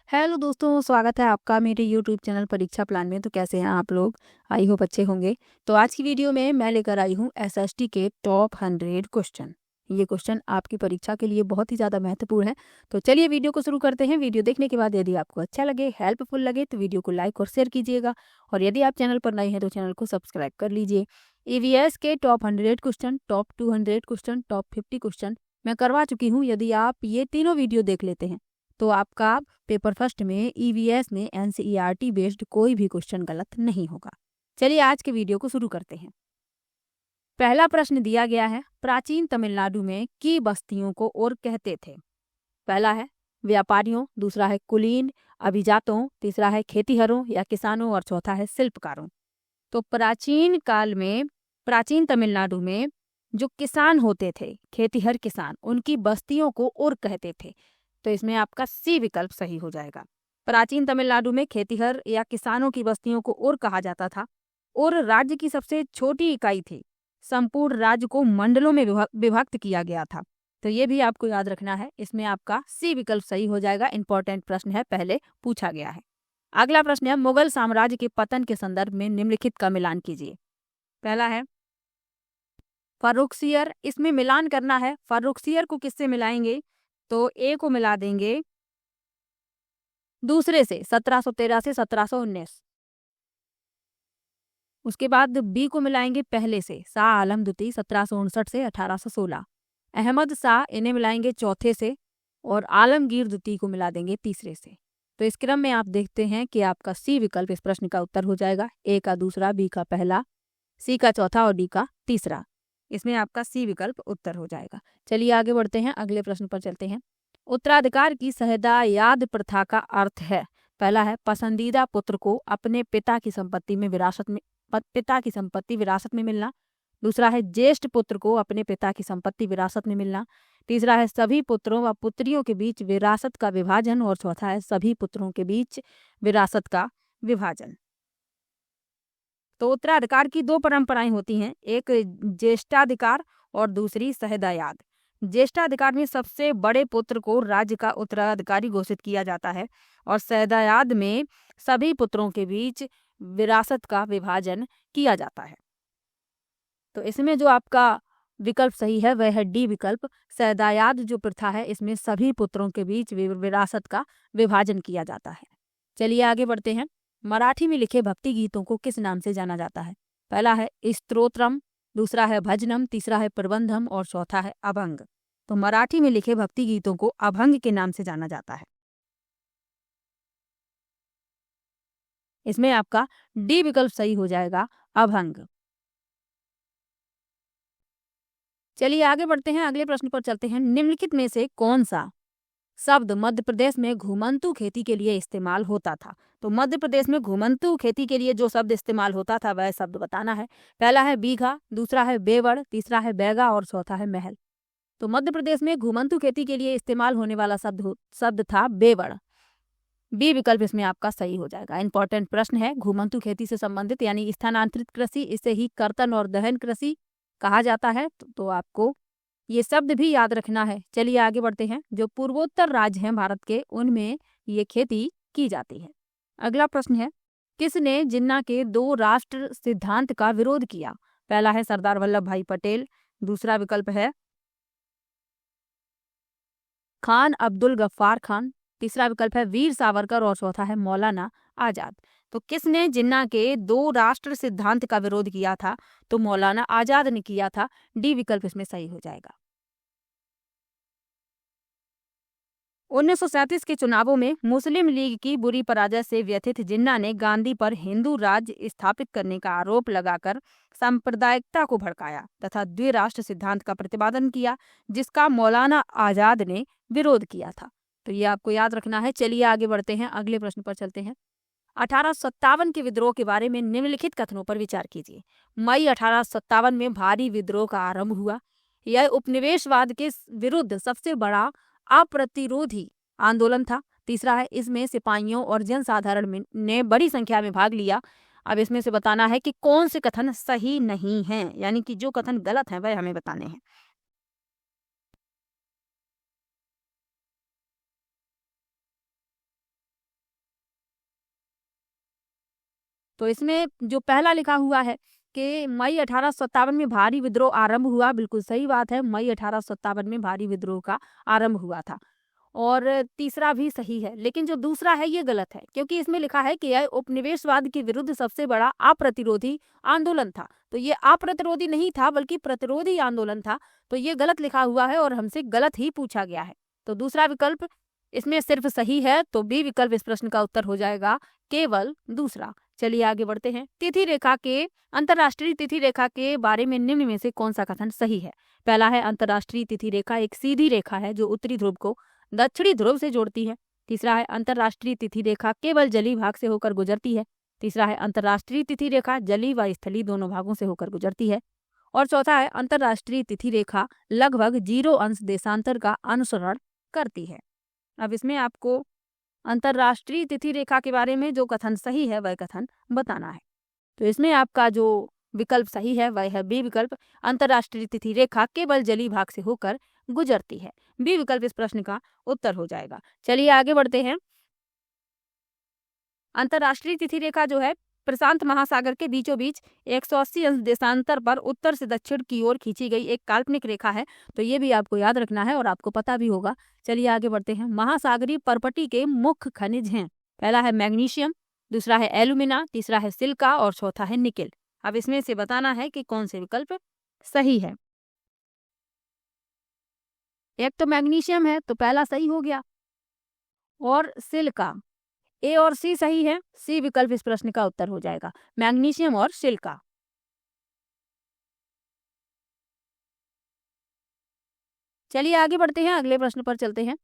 Hello दोस्तों, स्वागत है आपका मेरे यूट्यूब चैनल परीक्षा प्लान में। तो कैसे हैं आप लोग? आई होप अच्छे होंगे। तो आज की वीडियो में मैं लेकर आई हूँ एसएसटी के टॉप 100 क्वेश्चन। ये क्वेश्चन आपकी परीक्षा के लिए बहुत ही ज़्यादा महत्वपूर्ण है। तो चलिए वीडियो को शुरू करते हैं। वीडियो देखने के बाद यदि आपको अच्छा लगे, हेल्पफुल लगे तो वीडियो को लाइक और शेयर कीजिएगा। और यदि आप चैनल पर नए हैं तो चैनल को सब्सक्राइब कर लीजिए। ईवीएस के top 100 question, top 200 question, top 50 question मैं करवा चुकी हूँ। यदि आप ये तीनों वीडियो देख लेते हैं तो आपका पेपर फर्स्ट में ईवीएस में एनसीईआरटी बेस्ड कोई भी क्वेश्चन गलत नहीं होगा। चलिए आज के वीडियो को शुरू करते हैं। पहला प्रश्न दिया गया है, प्राचीन तमिलनाडु में की बस्तियों को और कहते थे? पहला है व्यापारियों, दूसरा है कुलीन अभिजातों, तीसरा है खेतीहरों या किसानों और चौथा है शिल्पकारों। तो प्राचीन काल में प्राचीन तमिलनाडु में जो किसान होते थे, खेतीहर किसान, उनकी बस्तियों को और कहते थे। तो इसमें आपका सी विकल्प सही हो जाएगा। प्राचीन तमिलनाडु में खेतीहर या किसानों की बस्तियों को और कहा जाता था। और राज्य की सबसे छोटी इकाई थी। संपूर्ण राज्य को मंडलों में विभक्त किया गया था। तो ये भी आपको याद रखना है। इसमें आपका सी विकल्प सही हो जाएगा। इंपॉर्टेंट प्रश्न है, पहले पूछा गया है। अगला प्रश्न है, मुगल साम्राज्य के पतन के संदर्भ में निम्नलिखित का मिलान कीजिए। पहला है फर्रुखसियर। इसमें मिलान करना है। फर्रुखसियर को किससे मिलाएंगे? तो ए को मिला देंगे दूसरे से, 1713 से 1719। उसके बाद बी को मिलाएंगे पहले से, शाह आलम द्वितीय 1759 से 1816। अहमद शाह, इन्हें मिलाएंगे चौथे से। और आलमगीर द्वितीय को मिला देंगे तीसरे से। तो इस क्रम में आप देखते हैं कि आपका सी विकल्प इस प्रश्न का उत्तर हो जाएगा। ए का दूसरा, बी का पहला, सी का चौथा और डी का तीसरा। इसमें आपका सी विकल्प उत्तर हो जाएगा। चलिए आगे बढ़ते हैं, अगले प्रश्न पर चलते हैं। उत्तराधिकार की सहदायाद प्रथा का अर्थ है? पहला है पसंदीदा पुत्र को अपने पिता की संपत्ति विरासत में मिलना। दूसरा है ज्येष्ठ पुत्र को अपने पिता की संपत्ति विरासत में मिलना। तीसरा है सभी पुत्रों व पुत्रियों के बीच विरासत का विभाजन। और चौथा है सभी पुत्रों के बीच विरासत का विभाजन। तो उत्तराधिकार की दो परंपराएं होती हैं, एक ज्येष्ठाधिकार और दूसरी सहदायाद। ज्येष्ठाधिकार में सबसे बड़े पुत्र को राज्य का उत्तराधिकारी घोषित किया जाता है। और सहदायाद में सभी पुत्रों के बीच विरासत का विभाजन किया जाता है। तो इसमें जो आपका विकल्प सही है वह है डी विकल्प। सहदायाद जो प्रथा है, इसमें सभी पुत्रों के बीच विरासत का विभाजन किया जाता है। चलिए आगे बढ़ते हैं। मराठी में लिखे भक्ति गीतों को किस नाम से जाना जाता है? पहला है स्तोत्रम, दूसरा है भजनम, तीसरा है प्रबंधम और चौथा है अभंग। तो मराठी में लिखे भक्ति गीतों को अभंग के नाम से जाना जाता है। इसमें आपका डी विकल्प सही हो जाएगा, अभंग। चलिए आगे बढ़ते हैं, अगले प्रश्न पर चलते हैं। निम्नलिखित में से कौन सा शब्द मध्य प्रदेश में घुमंतू खेती के लिए इस्तेमाल होता था? तो मध्य प्रदेश में घुमंतू खेती के लिए जो शब्द इस्तेमाल होता था वह शब्द बताना है। पहला है बीघा, दूसरा है बेवड़, तीसरा है बैगा और चौथा है महल। तो मध्य प्रदेश में घुमंतू खेती के लिए इस्तेमाल होने वाला शब्द था बेवड़। बी विकल्प इसमें आपका सही हो जाएगा। इंपॉर्टेंट प्रश्न है, घुमंतू खेती से संबंधित यानी स्थानांतरित कृषि, इसे ही कर्तन और दहन कृषि कहा जाता है। तो आपको ये शब्द भी याद रखना है। चलिए आगे बढ़ते हैं। जो पूर्वोत्तर राज्य हैं भारत के, उनमें ये खेती की जाती है। अगला प्रश्न है, किसने जिन्ना के दो राष्ट्र सिद्धांत का विरोध किया? पहला है सरदार वल्लभ भाई पटेल, दूसरा विकल्प है खान अब्दुल गफ्फार खान, तीसरा विकल्प है वीर सावरकर और चौथा है मौलाना आजाद। तो किसने जिन्ना के दो राष्ट्र सिद्धांत का विरोध किया था? तो मौलाना आजाद ने किया था। डी विकल्प इसमें सही हो जाएगा। 1937 के चुनावों में मुस्लिम लीग की बुरी पराजय से व्यथित जिन्ना ने गांधी पर हिंदू राज्य स्थापित करने का आरोप लगाकर सांप्रदायिकता को भड़काया तथा द्विराष्ट्र सिद्धांत का प्रतिपादन किया, जिसका मौलाना आजाद ने विरोध किया था। तो ये आपको याद रखना है। चलिए आगे बढ़ते हैं, अगले प्रश्न पर चलते हैं। 1857 के विद्रोह के बारे में निम्नलिखित कथनों पर विचार कीजिए। मई 1857 में भारी विद्रोह का आरंभ हुआ। यह उपनिवेशवाद के विरुद्ध सबसे बड़ा अप्रतिरोधी आंदोलन था। तीसरा है इसमें सिपाहियों और जनसाधारण ने बड़ी संख्या में भाग लिया। अब इसमें से बताना है कि कौन से कथन सही नहीं हैं, यानी कि जो कथन गलत हैं वह हमें बताने हैं। तो इसमें जो पहला लिखा हुआ है कि मई 1857 में भारी विद्रोह आरंभ हुआ, बिल्कुल सही बात है, मई 1857 में भारी विद्रोह का आरंभ हुआ था। और तीसरा भी सही है, लेकिन जो दूसरा है ये गलत है, क्योंकि इसमें लिखा है कि यह उपनिवेशवाद के विरुद्ध सबसे बड़ा अप्रतिरोधी आंदोलन था। तो ये अप्रतिरोधी नहीं था बल्कि प्रतिरोधी आंदोलन था। तो ये गलत लिखा हुआ है और हमसे गलत ही पूछा गया है। तो दूसरा विकल्प इसमें सिर्फ सही है, तो बी विकल्प इस प्रश्न का उत्तर हो जाएगा केवल दूसरा। चलिए आगे बढ़ते हैं। तिथि रेखा के अंतरराष्ट्रीय तिथि रेखा के बारे में निम्न में से कौन सा कथन सही है? पहला है, अंतरराष्ट्रीय तिथि रेखा एक सीधी रेखा है जो उत्तरी ध्रुव को दक्षिणी ध्रुव से जोड़ती है। तीसरा है, अंतरराष्ट्रीय तिथि रेखा केवल जलीय भाग से होकर गुजरती है। तीसरा है, अंतरराष्ट्रीय तिथि रेखा जलीय व स्थलीय दोनों भागों से होकर गुजरती है। और चौथा है, अंतरराष्ट्रीय तिथि रेखा लगभग 0 अंश देशांतर का अनुसरण करती है। अब इसमें आपको अंतरराष्ट्रीय तिथि रेखा के बारे में जो कथन सही है वह कथन बताना है। तो इसमें आपका जो विकल्प सही है वह है बी विकल्प, अंतरराष्ट्रीय तिथि रेखा केवल जलीय भाग से होकर गुजरती है। बी विकल्प इस प्रश्न का उत्तर हो जाएगा। चलिए आगे बढ़ते हैं। अंतरराष्ट्रीय तिथि रेखा जो है प्रशांत महासागर के बीचों बीच 180 अंश देशांतर पर उत्तर से दक्षिण की ओर खींची गई एक काल्पनिक रेखा है। तो ये भी आपको याद रखना है और आपको पता भी होगा। चलिए आगे बढ़ते हैं। महासागरीय परपटी के मुख्य खनिज हैं। पहला है मैग्नीशियम, दूसरा है एल्यूमिना, तीसरा है सिलिका और चौथा है निकेल। अब इसमें से बताना है कि कौन से विकल्प सही है। एक तो मैग्नीशियम है तो पहला सही हो गया, और सिलिका, ए और सी सही है। सी विकल्प इस प्रश्न का उत्तर हो जाएगा, मैग्नीशियम और सिलिका। चलिए आगे बढ़ते हैं, अगले प्रश्न पर चलते हैं।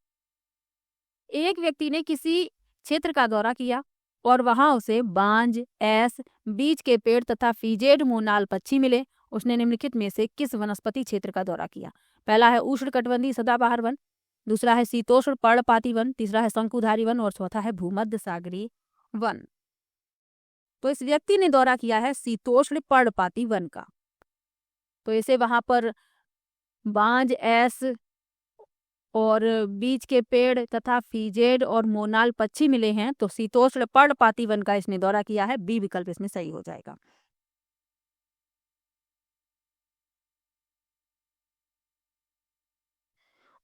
एक व्यक्ति ने किसी क्षेत्र का दौरा किया और वहां उसे बांज, ऐस, बीज के पेड़ तथा फीजेड मोनाल पक्षी मिले। उसने निम्नलिखित में से किस वनस्पति क्षेत्र का दौरा किया? पहला है उष्णकटिबंधीय सदाबहार वन, दूसरा है शीतोष्ण पर्णपाती वन, तीसरा है शंकुधारी वन और चौथा है भूमध्य सागरीय वन। तो इस व्यक्ति ने दौरा किया है शीतोष्ण पर्णपाती वन का। तो इसे वहां पर बांज, ऐस और बीज के पेड़ तथा फीजेड और मोनाल पक्षी मिले हैं। तो शीतोष्ण पर्णपाती वन का इसने दौरा किया है। बी विकल्प इसमें सही हो जाएगा।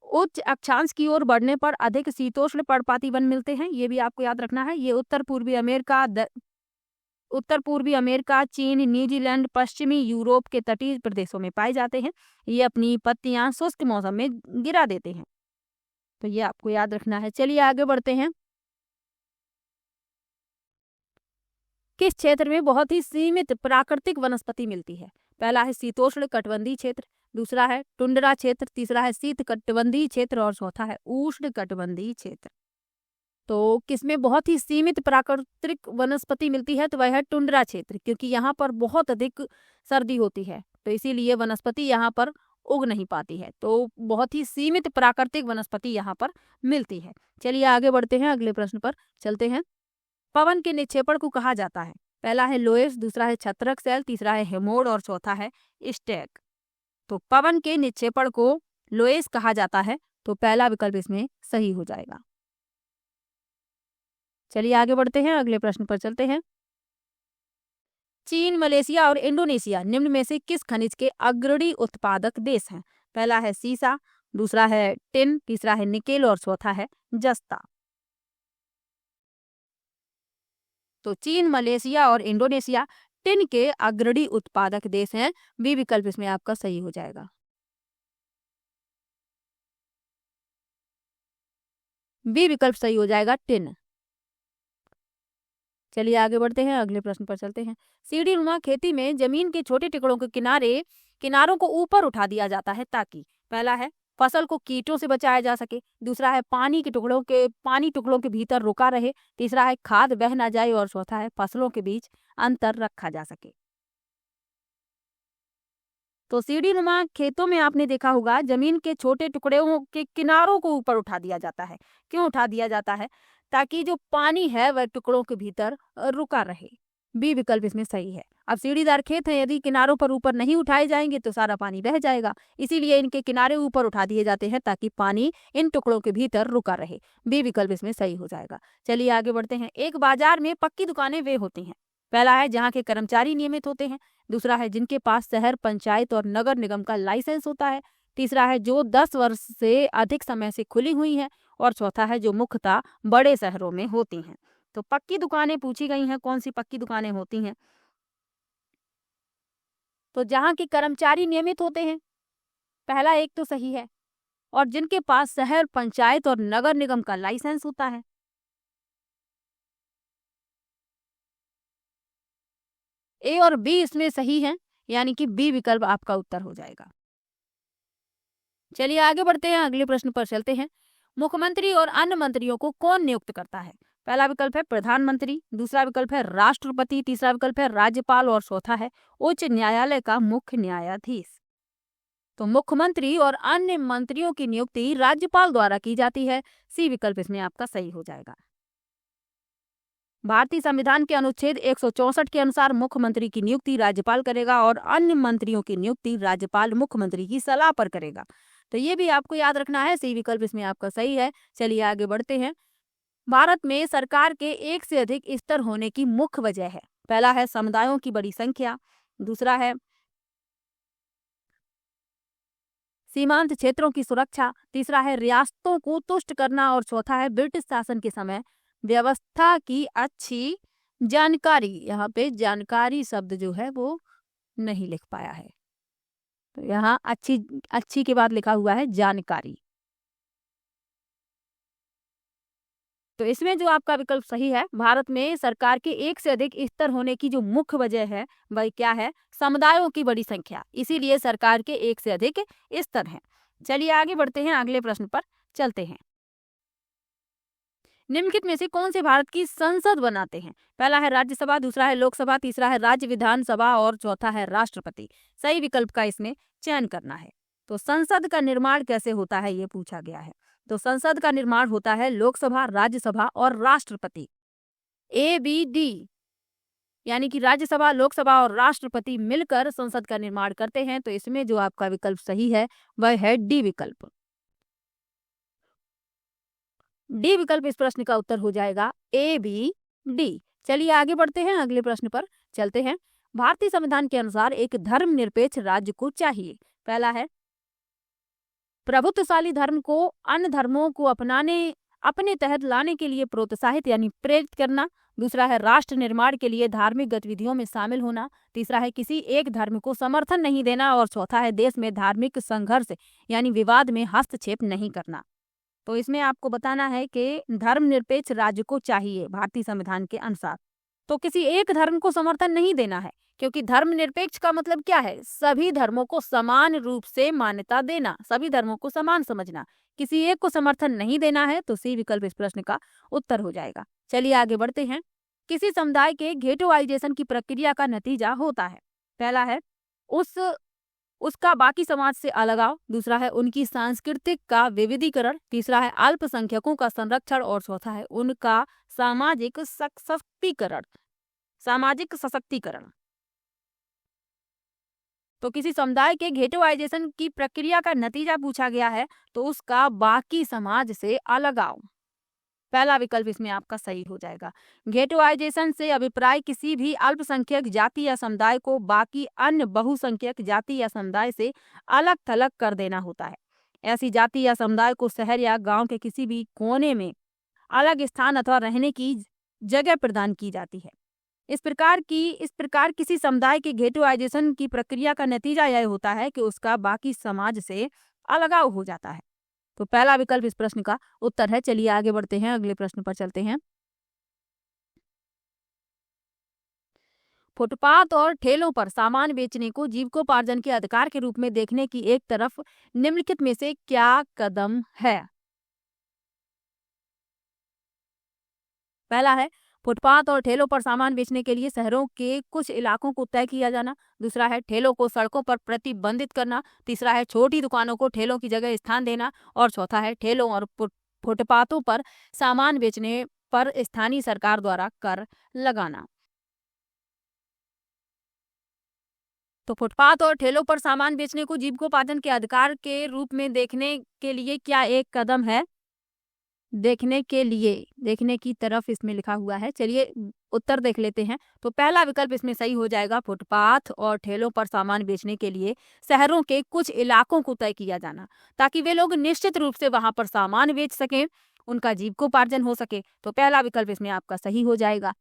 उच्च अक्षांश की ओर बढ़ने पर अधिक शीतोष्ण पर्णपाती वन मिलते हैं। ये भी आपको याद रखना है। ये उत्तर पूर्वी अमेरिका, चीन, न्यूजीलैंड, पश्चिमी यूरोप के तटीय प्रदेशों में पाए जाते हैं। ये अपनी पत्तियां शुष्क मौसम में गिरा देते हैं। तो ये आपको याद रखना है। चलिए आगे बढ़ते हैं। किस क्षेत्र में बहुत ही सीमित प्राकृतिक वनस्पति मिलती है? पहला है शीतोष्ण कटिबंधीय क्षेत्र, दूसरा है टुंड्रा क्षेत्र, तीसरा है शीत कटिबंधीय क्षेत्र और चौथा है उष्ण कटिबंधीय क्षेत्र। तो किसमें बहुत ही सीमित प्राकृतिक वनस्पति मिलती है? तो वह है टुंड्रा क्षेत्र, क्योंकि यहाँ पर बहुत अधिक सर्दी होती है, तो इसीलिए वनस्पति यहाँ पर उग नहीं पाती है। तो बहुत ही सीमित प्राकृतिक वनस्पति यहाँ पर मिलती है। चलिए आगे बढ़ते हैं, अगले प्रश्न पर चलते हैं। पवन के निक्षेपण को कहा जाता है? पहला है लोएस, दूसरा है छत्रक सेल, तीसरा है हेमोड और चौथा है स्टैक। तो पवन के निक्षेपण को लोएस कहा जाता है। तो पहला विकल्प इसमें सही हो जाएगा। चलिए आगे बढ़ते हैं, अगले प्रश्न पर चलते हैं। चीन, मलेशिया और इंडोनेशिया निम्न में से किस खनिज के अग्रणी उत्पादक देश हैं? पहला है सीसा, दूसरा है टिन, तीसरा है निकेल और चौथा है जस्ता। तो चीन, मलेशिया और इंडोनेशिया टिन के अग्रणी उत्पादक देश हैं। बी विकल्प इसमें आपका सही हो जाएगा। बी विकल्प सही हो जाएगा, टिन। चलिए आगे बढ़ते हैं, अगले प्रश्न पर चलते हैं। सीढ़ी नुमा खेती में जमीन के छोटे टुकड़ों के किनारों को ऊपर उठा दिया जाता है ताकि पहला है फसल को कीटों से बचाया जा सके, दूसरा है पानी टुकड़ों के भीतर रुका रहे, तीसरा है खाद बह ना जाए और चौथा है फसलों के बीच अंतर रखा जा सके। तो सीढ़ी नुमा खेतों में आपने देखा होगा जमीन के छोटे टुकड़ों के किनारों को ऊपर उठा दिया जाता है। क्यों उठा दिया जाता है? ताकि जो पानी है वह टुकड़ों के भीतर रुका रहे। बी विकल्प इसमें सही है। अब सीढ़ीदार खेत हैं, यदि किनारों पर ऊपर नहीं उठाए जाएंगे तो सारा पानी बह जाएगा, इसीलिए इनके किनारे ऊपर उठा दिए जाते हैं ताकि पानी इन टुकड़ों के भीतर रुका रहे। बी विकल्प इसमें सही हो जाएगा। चलिए आगे बढ़ते हैं। एक बाजार में पक्की दुकानें वे होती हैं पहला है जहाँ के कर्मचारी नियमित होते हैं, दूसरा है जिनके पास शहर पंचायत और नगर निगम का लाइसेंस होता है, तीसरा है जो 10 वर्ष से अधिक समय से खुली हुई हैं और चौथा है जो मुख्यतः बड़े शहरों में होती हैं। तो पक्की दुकानें पूछी गई हैं, कौन सी पक्की दुकानें होती हैं? तो जहाँ के कर्मचारी नियमित होते हैं, पहला एक तो सही है, और जिनके पास शहर पंचायत और नगर निगम का लाइसेंस होता है। ए और बी इसमें सही है, यानी कि बी विकल्प आपका उत्तर हो जाएगा। चलिए आगे बढ़ते हैं, अगले प्रश्न पर चलते हैं। मुख्यमंत्री और अन्य मंत्रियों को कौन नियुक्त करता है? पहला विकल्प है प्रधानमंत्री, दूसरा विकल्प है राष्ट्रपति, तीसरा विकल्प है राज्यपाल और चौथा है उच्च न्यायालय का मुख्य न्यायाधीश। तो मुख्यमंत्री और अन्य मंत्रियों की नियुक्ति राज्यपाल द्वारा की जाती है। सी विकल्प इसमें आपका सही हो जाएगा। भारतीय संविधान के अनुच्छेद 164 के अनुसार मुख्यमंत्री की नियुक्ति राज्यपाल करेगा और अन्य मंत्रियों की नियुक्ति राज्यपाल मुख्यमंत्री की सलाह पर करेगा। तो ये भी आपको याद रखना है, सी विकल्प इसमें आपका सही है। चलिए आगे बढ़ते हैं। भारत में सरकार के एक से अधिक स्तर होने की मुख्य वजह है। पहला है समुदायों की बड़ी संख्या, दूसरा है सीमांत क्षेत्रों की सुरक्षा, तीसरा है रियासतों को तुष्ट करना और चौथा है ब्रिटिश शासन के समय व्यवस्था की अच्छी जानकारी। यहाँ पे जानकारी शब्द जो है वो नहीं लिख पाया है, तो यहाँ अच्छी अच्छी के बाद लिखा हुआ है जानकारी। तो इसमें जो आपका विकल्प सही है, भारत में सरकार के एक से अधिक स्तर होने की जो मुख्य वजह है वह क्या है? समुदायों की बड़ी संख्या, इसीलिए सरकार के एक से अधिक स्तर हैं। चलिए आगे बढ़ते हैं, अगले प्रश्न पर चलते हैं। निम्नलिखित में से कौन से भारत की संसद बनाते हैं? पहला है राज्यसभा, दूसरा है लोकसभा, तीसरा है राज्य विधानसभा और चौथा है राष्ट्रपति। सही विकल्प का इसमें चयन करना है। तो संसद का निर्माण कैसे होता है ये पूछा गया है। तो संसद का निर्माण होता है लोकसभा, राज्यसभा और राष्ट्रपति, ए बी डी, यानी कि राज्यसभा, लोकसभा और राष्ट्रपति मिलकर संसद का निर्माण करते हैं। तो इसमें जो आपका विकल्प सही है वह है डी विकल्प। डी विकल्प इस प्रश्न का उत्तर हो जाएगा, ए बी डी। चलिए आगे बढ़ते हैं, अगले प्रश्न पर चलते हैं। भारतीय संविधान के अनुसार एक धर्मनिरपेक्ष राज्य को चाहिए। पहला है प्रभुत्वशाली धर्म को अन्य धर्मों को अपने तहत लाने के लिए प्रोत्साहित यानी प्रेरित करना, दूसरा है राष्ट्र निर्माण के लिए धार्मिक गतिविधियों में शामिल होना, तीसरा है किसी एक धर्म को समर्थन नहीं देना और चौथा है देश में धार्मिक संघर्ष यानी विवाद में हस्तक्षेप नहीं करना। तो इसमें आपको बताना है कि धर्मनिरपेक्ष राज्य को चाहिए भारतीय संविधान के अनुसार। तो किसी एक धर्म को समर्थन नहीं देना है, क्योंकि धर्मनिरपेक्ष का मतलब क्या है? सभी धर्मों को समान रूप से मान्यता देना, सभी धर्मों को समान समझना। किसी एक को समर्थन नहीं देना है, तो सी विकल्प इस प्रश्न का उत्तर हो जाएगा। चलिए आगे बढ़ते हैं। किसी समुदाय के घेटोआइजेशन की प्रक्रिया का नतीजा होता है। पहला है उस उसका बाकी समाज से अलगाव, दूसरा है उनकी सांस्कृतिक का विविधीकरण, तीसरा है अल्पसंख्यकों का संरक्षण और चौथा है उनका सामाजिक सशक्तिकरण। तो किसी समुदाय के घेटोआइजेशन की प्रक्रिया का नतीजा पूछा गया है, तो उसका बाकी समाज से अलगाव। पहला विकल्प इसमें आपका सही हो जाएगा। घेटोआइजेशन से अभिप्राय किसी भी अल्पसंख्यक जाति या समुदाय को बाकी अन्य बहुसंख्यक जाति या समुदाय से अलग थलग कर देना होता है। ऐसी जाति या समुदाय को शहर या गांव के किसी भी कोने में अलग स्थान अथवा रहने की जगह प्रदान की जाती है। इस प्रकार किसी समुदाय के घेटोआइजेशन की प्रक्रिया का नतीजा यह होता है कि उसका बाकी समाज से अलगाव हो जाता है। तो पहला विकल्प इस प्रश्न का उत्तर है। चलिए आगे बढ़ते हैं, अगले प्रश्न पर चलते हैं। फुटपाथ और ठेलों पर सामान बेचने को जीविकोपार्जन के अधिकार के रूप में देखने की एक तरफ निम्नलिखित में से क्या कदम है? पहला है फुटपाथ और ठेलों पर सामान बेचने के लिए शहरों के कुछ इलाकों को तय किया जाना, दूसरा है ठेलों को सड़कों पर प्रतिबंधित करना, तीसरा है छोटी दुकानों को ठेलों की जगह स्थान देना और चौथा है ठेलों और फुटपाथों पर सामान बेचने पर स्थानीय सरकार द्वारा कर लगाना। तो फुटपाथ और ठेलों पर सामान बेचने को जीविकोपार्जन के अधिकार के रूप में देखने के लिए क्या एक कदम है? देखने के लिए, देखने की तरफ इसमें लिखा हुआ है। चलिए उत्तर देख लेते हैं। तो पहला विकल्प इसमें सही हो जाएगा, फुटपाथ और ठेलों पर सामान बेचने के लिए शहरों के कुछ इलाकों को तय किया जाना, ताकि वे लोग निश्चित रूप से वहां पर सामान बेच सकें, उनका जीविकोपार्जन हो सके। तो पहला विकल्प इसमें आपका सही हो जाएगा।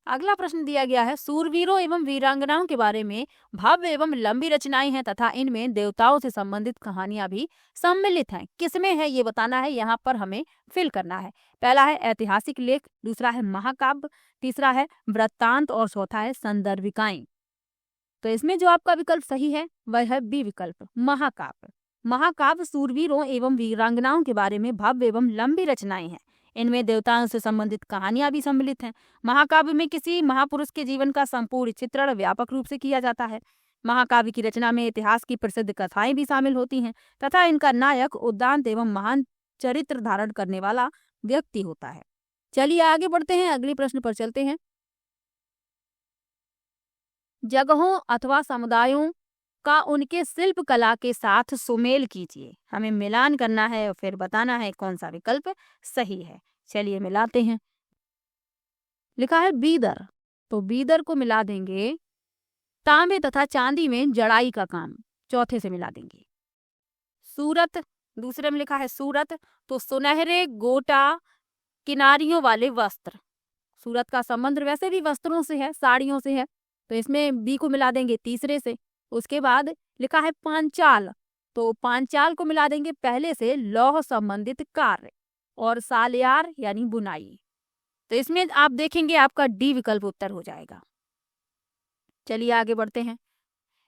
अगला प्रश्न दिया गया है, सूरवीरों एवं वीरांगनाओं के बारे में भव्य एवं लंबी रचनाएं हैं तथा इनमें देवताओं से संबंधित कहानियां भी सम्मिलित हैं। किसमें है ये बताना है, यहाँ पर हमें फिल करना है। पहला है ऐतिहासिक लेख, दूसरा है महाकाव्य, तीसरा है वृत्तांत और चौथा है संदर्भिकाएं। तो इसमें जो आपका विकल्प सही है वह है बी विकल्प, महाकाव्य। महाकाव्य सूरवीरों एवं वीरांगनाओं के बारे में भव्य एवं लंबी रचनाएं हैं। इनमें देवताओं से संबंधित कहानियां भी सम्मिलित हैं। महाकाव्य में किसी महापुरुष के जीवन का संपूर्ण चित्रण व्यापक रूप से किया जाता है। महाकाव्य की रचना में इतिहास की प्रसिद्ध कथाएं भी शामिल होती हैं तथा इनका नायक उद्दांत एवं महान चरित्र धारण करने वाला व्यक्ति होता है। चलिए आगे बढ़ते हैं, अगले प्रश्न पर चलते हैं। जगहों अथवा समुदायों का उनके शिल्प कला के साथ सुमेल कीजिए। हमें मिलान करना है और फिर बताना है कौन सा विकल्प सही है। चलिए मिलाते हैं। लिखा है बीदर, तो बीदर को मिला देंगे तांबे तथा चांदी में जड़ाई का काम, चौथे से मिला देंगे। सूरत, दूसरे में लिखा है सूरत, तो सुनहरे गोटा किनारियों वाले वस्त्र। सूरत का संबंध वैसे भी वस्त्रों से है, साड़ियों से है, तो इसमें बी को मिला देंगे तीसरे से। उसके बाद लिखा है पांचाल, तो पांचाल को मिला देंगे पहले से लौह संबंधित कार्य, और सालियार यानी बुनाई। तो इसमें आप देखेंगे आपका डी विकल्प उत्तर हो जाएगा। चलिए आगे बढ़ते हैं।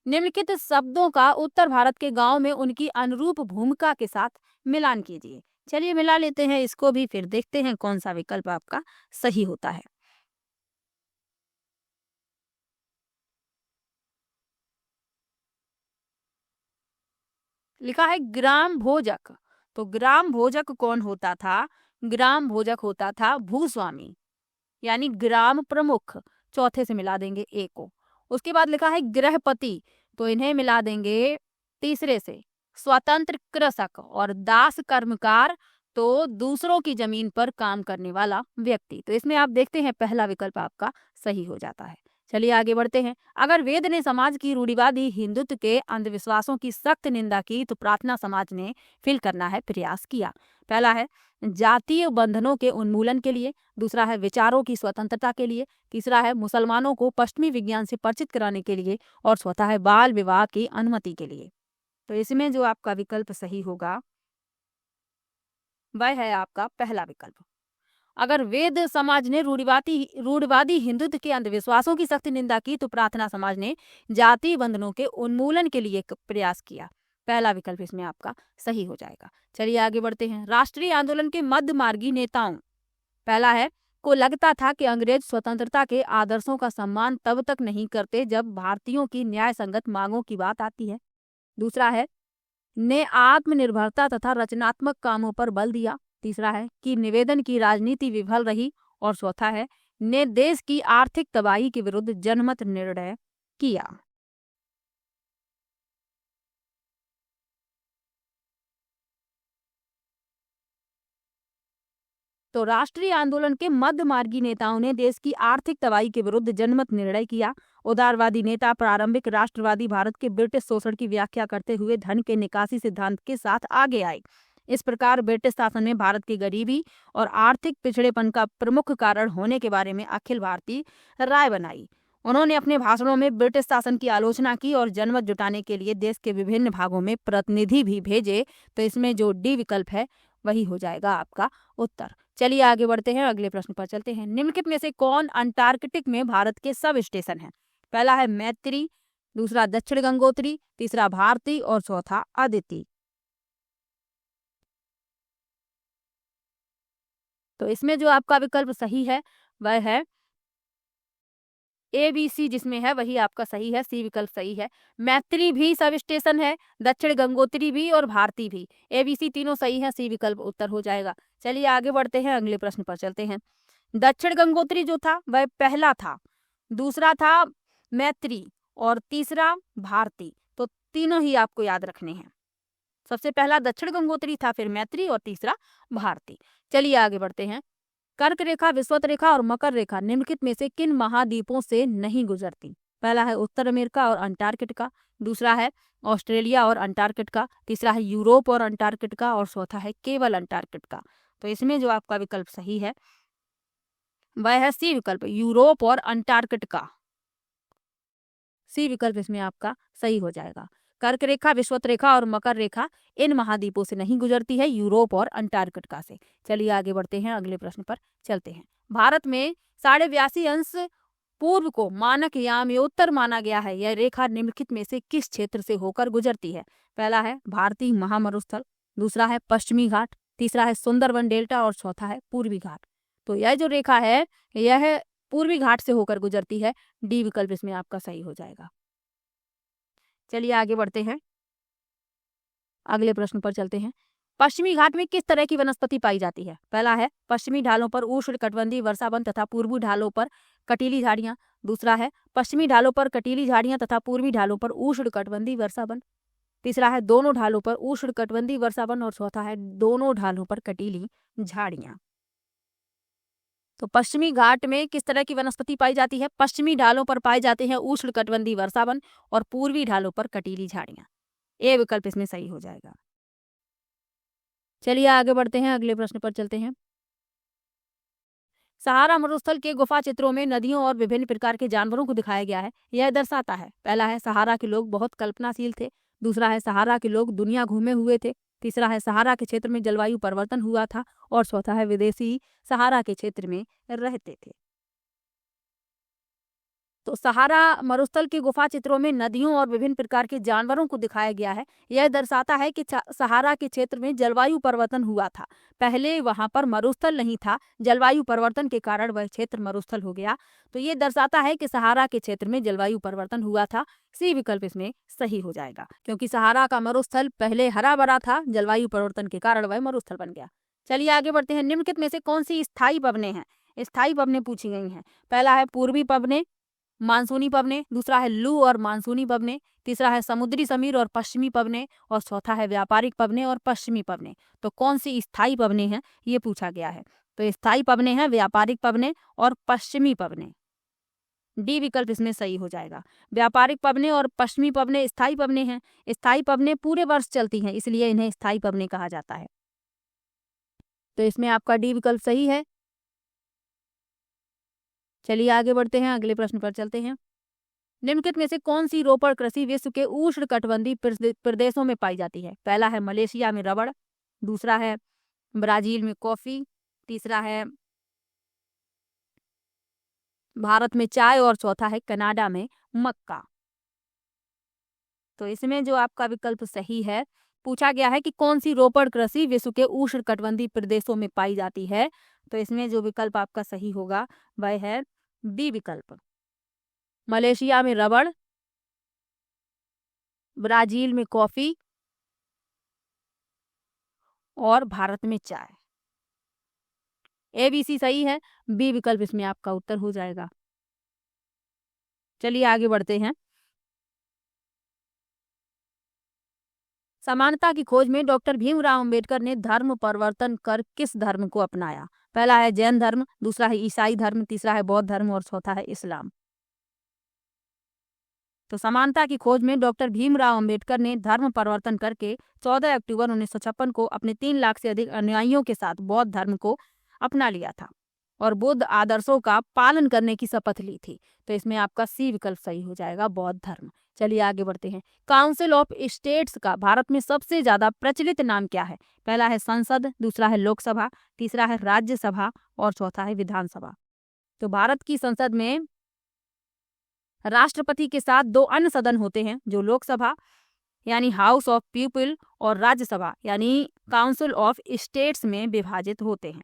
निम्नलिखित शब्दों का उत्तर भारत के गांव में उनकी अनुरूप भूमिका के साथ मिलान कीजिए। चलिए मिला लेते हैं इसको भी, फिर देखते हैं कौन सा विकल्प आपका सही होता है। लिखा है ग्राम भोजक, तो ग्राम भोजक कौन होता था? ग्राम भोजक होता था भूस्वामी यानी ग्राम प्रमुख, चौथे से मिला देंगे ए को। उसके बाद लिखा है गृहपति, तो इन्हें मिला देंगे तीसरे से। स्वतंत्र कृषक और दास कर्मकार, तो दूसरों की जमीन पर काम करने वाला व्यक्ति। तो इसमें आप देखते हैं पहला विकल्प आपका सही हो जाता है। चलिए आगे बढ़ते हैं। अगर वेद ने समाज की रूढ़िवादी हिंदुत्व के अंधविश्वासों की सख्त निंदा की तो प्रार्थना समाज ने फिल करना है प्रयास किया। पहला है जातीय बंधनों के उन्मूलन के लिए, दूसरा है विचारों की स्वतंत्रता के लिए, तीसरा है मुसलमानों को पश्चिमी विज्ञान से परिचित कराने के लिए, और चौथा है बाल विवाह की अनुमति के लिए। तो इसमें जो आपका विकल्प सही होगा वह है आपका पहला विकल्प। अगर वेद समाज ने रूढ़िवादी हिंदुत्व के अंधविश्वासों की सख्त निंदा की तो प्रार्थना समाज ने जाति बंधनों के उन्मूलन के लिए एक प्रयास किया। पहला विकल्प इसमें आपका सही हो जाएगा। चलिए आगे बढ़ते हैं। राष्ट्रीय आंदोलन के मध्य मार्गी नेताओं, पहला है को लगता था कि अंग्रेज स्वतंत्रता के आदर्शों का सम्मान तब तक नहीं करते जब भारतीयों की न्याय संगत मांगों की बात आती है। दूसरा है ने आत्मनिर्भरता तथा रचनात्मक कामों पर बल दिया। तीसरा है कि निवेदन की राजनीति विफल रही, और चौथा है ने देश की आर्थिक तबाही के विरुद्ध जनमत निर्णय किया। तो राष्ट्रीय आंदोलन के मध्य मार्गी नेताओं ने देश की आर्थिक तबाही के विरुद्ध जनमत निर्णय किया। उदारवादी नेता प्रारंभिक राष्ट्रवादी भारत के ब्रिटिश शोषण की व्याख्या करते हुए धन के निकासी सिद्धांत के साथ आगे आए। इस प्रकार ब्रिटिश शासन में भारत की गरीबी और आर्थिक पिछड़ेपन का प्रमुख कारण होने के बारे में अखिल भारतीय राय बनाई। उन्होंने अपने भाषणों में ब्रिटिश शासन की आलोचना की और जनमत जुटाने के लिए देश के विभिन्न भागों में प्रतिनिधि भी भेजे। तो इसमें जो डी विकल्प है वही हो जाएगा आपका उत्तर। चलिए आगे बढ़ते हैं, अगले प्रश्न पर चलते हैं। निम्नलिखित में से कौन अंटार्कटिक में भारत के सब स्टेशन है? पहला है मैत्री, दूसरा दक्षिण गंगोत्री, तीसरा भारती और चौथा अदिति। तो इसमें जो आपका विकल्प सही है वह है ए बी सी, जिसमें है वही आपका सही है, सी विकल्प सही है। मैत्री भी सब स्टेशन है, दक्षिण गंगोत्री भी और भारती भी। ए बी सी तीनों सही है, सी विकल्प उत्तर हो जाएगा। चलिए आगे बढ़ते हैं, अगले प्रश्न पर चलते हैं। दक्षिण गंगोत्री जो था वह पहला था, दूसरा था मैत्री और तीसरा भारती। तो तीनों ही आपको याद रखने हैं। सबसे पहला दक्षिण गंगोत्री था, फिर मैत्री और तीसरा भारती। चलिए आगे बढ़ते हैं। कर्क रेखा, विषुवत रेखा और मकर रेखा निम्नलिखित में से किन महाद्वीपों से नहीं गुजरती? पहला है उत्तर अमेरिका और अंटार्कटिका, दूसरा है ऑस्ट्रेलिया और अंटार्कटिका, तीसरा है यूरोप और अंटार्कटिका और चौथा है केवल अंटार्कटिका। तो इसमें जो आपका विकल्प सही है वह है सी विकल्प, यूरोप और अंटार्कटिका। सी विकल्प इसमें आपका सही हो जाएगा। कर्क रेखा, विषुवत रेखा और मकर रेखा इन महाद्वीपों से नहीं गुजरती है, यूरोप और अंटार्कटिका से। चलिए आगे बढ़ते हैं, अगले प्रश्न पर चलते हैं। भारत में 82.5 अंश पूर्व को मानक याम या उत्तर माना गया है। यह रेखा निम्नलिखित में से किस क्षेत्र से होकर गुजरती है? पहला है भारतीय महामरुस्थल, दूसरा है पश्चिमी घाट, तीसरा है सुंदरबन डेल्टा और चौथा है पूर्वी घाट। तो यह जो रेखा है यह पूर्वी घाट से होकर गुजरती है। डी विकल्प इसमें आपका सही हो जाएगा। चलिए आगे बढ़ते हैं, अगले प्रश्न पर चलते हैं। पश्चिमी घाट में किस तरह की वनस्पति पाई जाती है? पहला है पश्चिमी ढालों पर उष्णकटिबंधीय वर्षावन तथा पूर्वी ढालों पर कटीली झाड़ियां, दूसरा है पश्चिमी ढालों पर कटीली झाड़ियां तथा पूर्वी ढालों पर उष्णकटिबंधीय वर्षावन, तीसरा है दोनों ढालों पर उष्णकटिबंधीय वर्षावन और चौथा है दोनों ढालों पर कटीली झाड़ियां। तो पश्चिमी घाट में किस तरह की वनस्पति पाई जाती है? पश्चिमी ढालों पर पाए जाते हैं उष्णकटिबंधीय वर्षावन और पूर्वी ढालों पर कटीली झाड़ियां। ए विकल्प इसमें सही हो जाएगा। चलिए आगे बढ़ते हैं, अगले प्रश्न पर चलते हैं। सहारा मरुस्थल के गुफा चित्रों में नदियों और विभिन्न प्रकार के जानवरों को दिखाया गया है। यह दर्शाता है, पहला है सहारा के लोग बहुत कल्पनाशील थे, दूसरा है सहारा के लोग दुनिया घूमे हुए थे, तीसरा है सहारा के क्षेत्र में जलवायु परिवर्तन हुआ था और चौथा है विदेशी सहारा के क्षेत्र में रहते थे। तो सहारा मरुस्थल के गुफा चित्रों में नदियों और विभिन्न प्रकार के जानवरों को दिखाया गया है। यह दर्शाता है कि सहारा के क्षेत्र में जलवायु परिवर्तन हुआ था। पहले वहां पर मरुस्थल नहीं था, जलवायु परिवर्तन के कारण वह क्षेत्र मरुस्थल हो गया। तो ये दर्शाता है कि सहारा के क्षेत्र में जलवायु परिवर्तन हुआ था। सी विकल्प इसमें सही हो जाएगा, क्योंकि सहारा का मरुस्थल पहले हरा भरा था, जलवायु परिवर्तन के कारण वह मरुस्थल बन गया। चलिए आगे बढ़ते हैं। निम्नलिखित में से कौन सी स्थायी पवने हैं? स्थायी पवने पूछी गई हैं। पहला है पूर्वी पवने मानसूनी पवने, दूसरा है लू और मानसूनी पवने, तीसरा है समुद्री समीर और पश्चिमी पवने और चौथा है व्यापारिक पवने और पश्चिमी पवने। तो कौन सी स्थायी पवने हैं ये पूछा गया है। तो स्थायी पवने हैं व्यापारिक पवने और पश्चिमी पवने। डी विकल्प इसमें सही हो जाएगा। व्यापारिक पवने और पश्चिमी पवने स्थायी पवने हैं। स्थायी पवने पूरे वर्ष चलती हैं, इसलिए इन्हें स्थायी पवने कहा जाता है। तो इसमें आपका डी विकल्प सही है। चलिए आगे बढ़ते हैं, अगले प्रश्न पर चलते हैं। निम्नलिखित में से कौन सी रोपड़ कृषि विश्व के उष्णकटिबंधीय प्रदेशों में पाई जाती है? पहला है मलेशिया में रबड़, दूसरा है ब्राजील में कॉफी, तीसरा है भारत में चाय और चौथा है कनाडा में मक्का। तो इसमें जो आपका विकल्प सही है, पूछा गया है कि कौन सी रोपड़ कृषि विश्व के उष्णकटिबंधीय प्रदेशों में पाई जाती है। तो इसमें जो विकल्प आपका सही होगा वह है बी विकल्प, मलेशिया में रबड़, ब्राजील में कॉफी और भारत में चाय। ABC सही है, बी विकल्प इसमें आपका उत्तर हो जाएगा। चलिए आगे बढ़ते हैं। समानता की खोज में डॉक्टर भीमराव अंबेडकर ने धर्म परिवर्तन कर किस धर्म को अपनाया? पहला है जैन धर्म, दूसरा है ईसाई धर्म, तीसरा है बौद्ध धर्म और चौथा है इस्लाम। तो समानता की खोज में डॉक्टर भीमराव अंबेडकर ने धर्म परिवर्तन करके 14 अक्टूबर 1956 को अपने 3 लाख से अधिक अनुयायियों के साथ बौद्ध धर्म को अपना लिया था और बुद्ध आदर्शों का पालन करने की शपथ ली थी। तो इसमें आपका सी विकल्प सही हो जाएगा, बौद्ध धर्म। चलिए आगे बढ़ते हैं। काउंसिल ऑफ स्टेट्स का भारत में सबसे ज्यादा प्रचलित नाम क्या है? पहला है संसद, दूसरा है लोकसभा, तीसरा है राज्यसभा और चौथा है विधानसभा। तो भारत की संसद में राष्ट्रपति के साथ 2 अन्य सदन होते हैं, जो लोकसभा यानी हाउस ऑफ पीपल और राज्यसभा यानी काउंसिल ऑफ स्टेट्स में विभाजित होते हैं।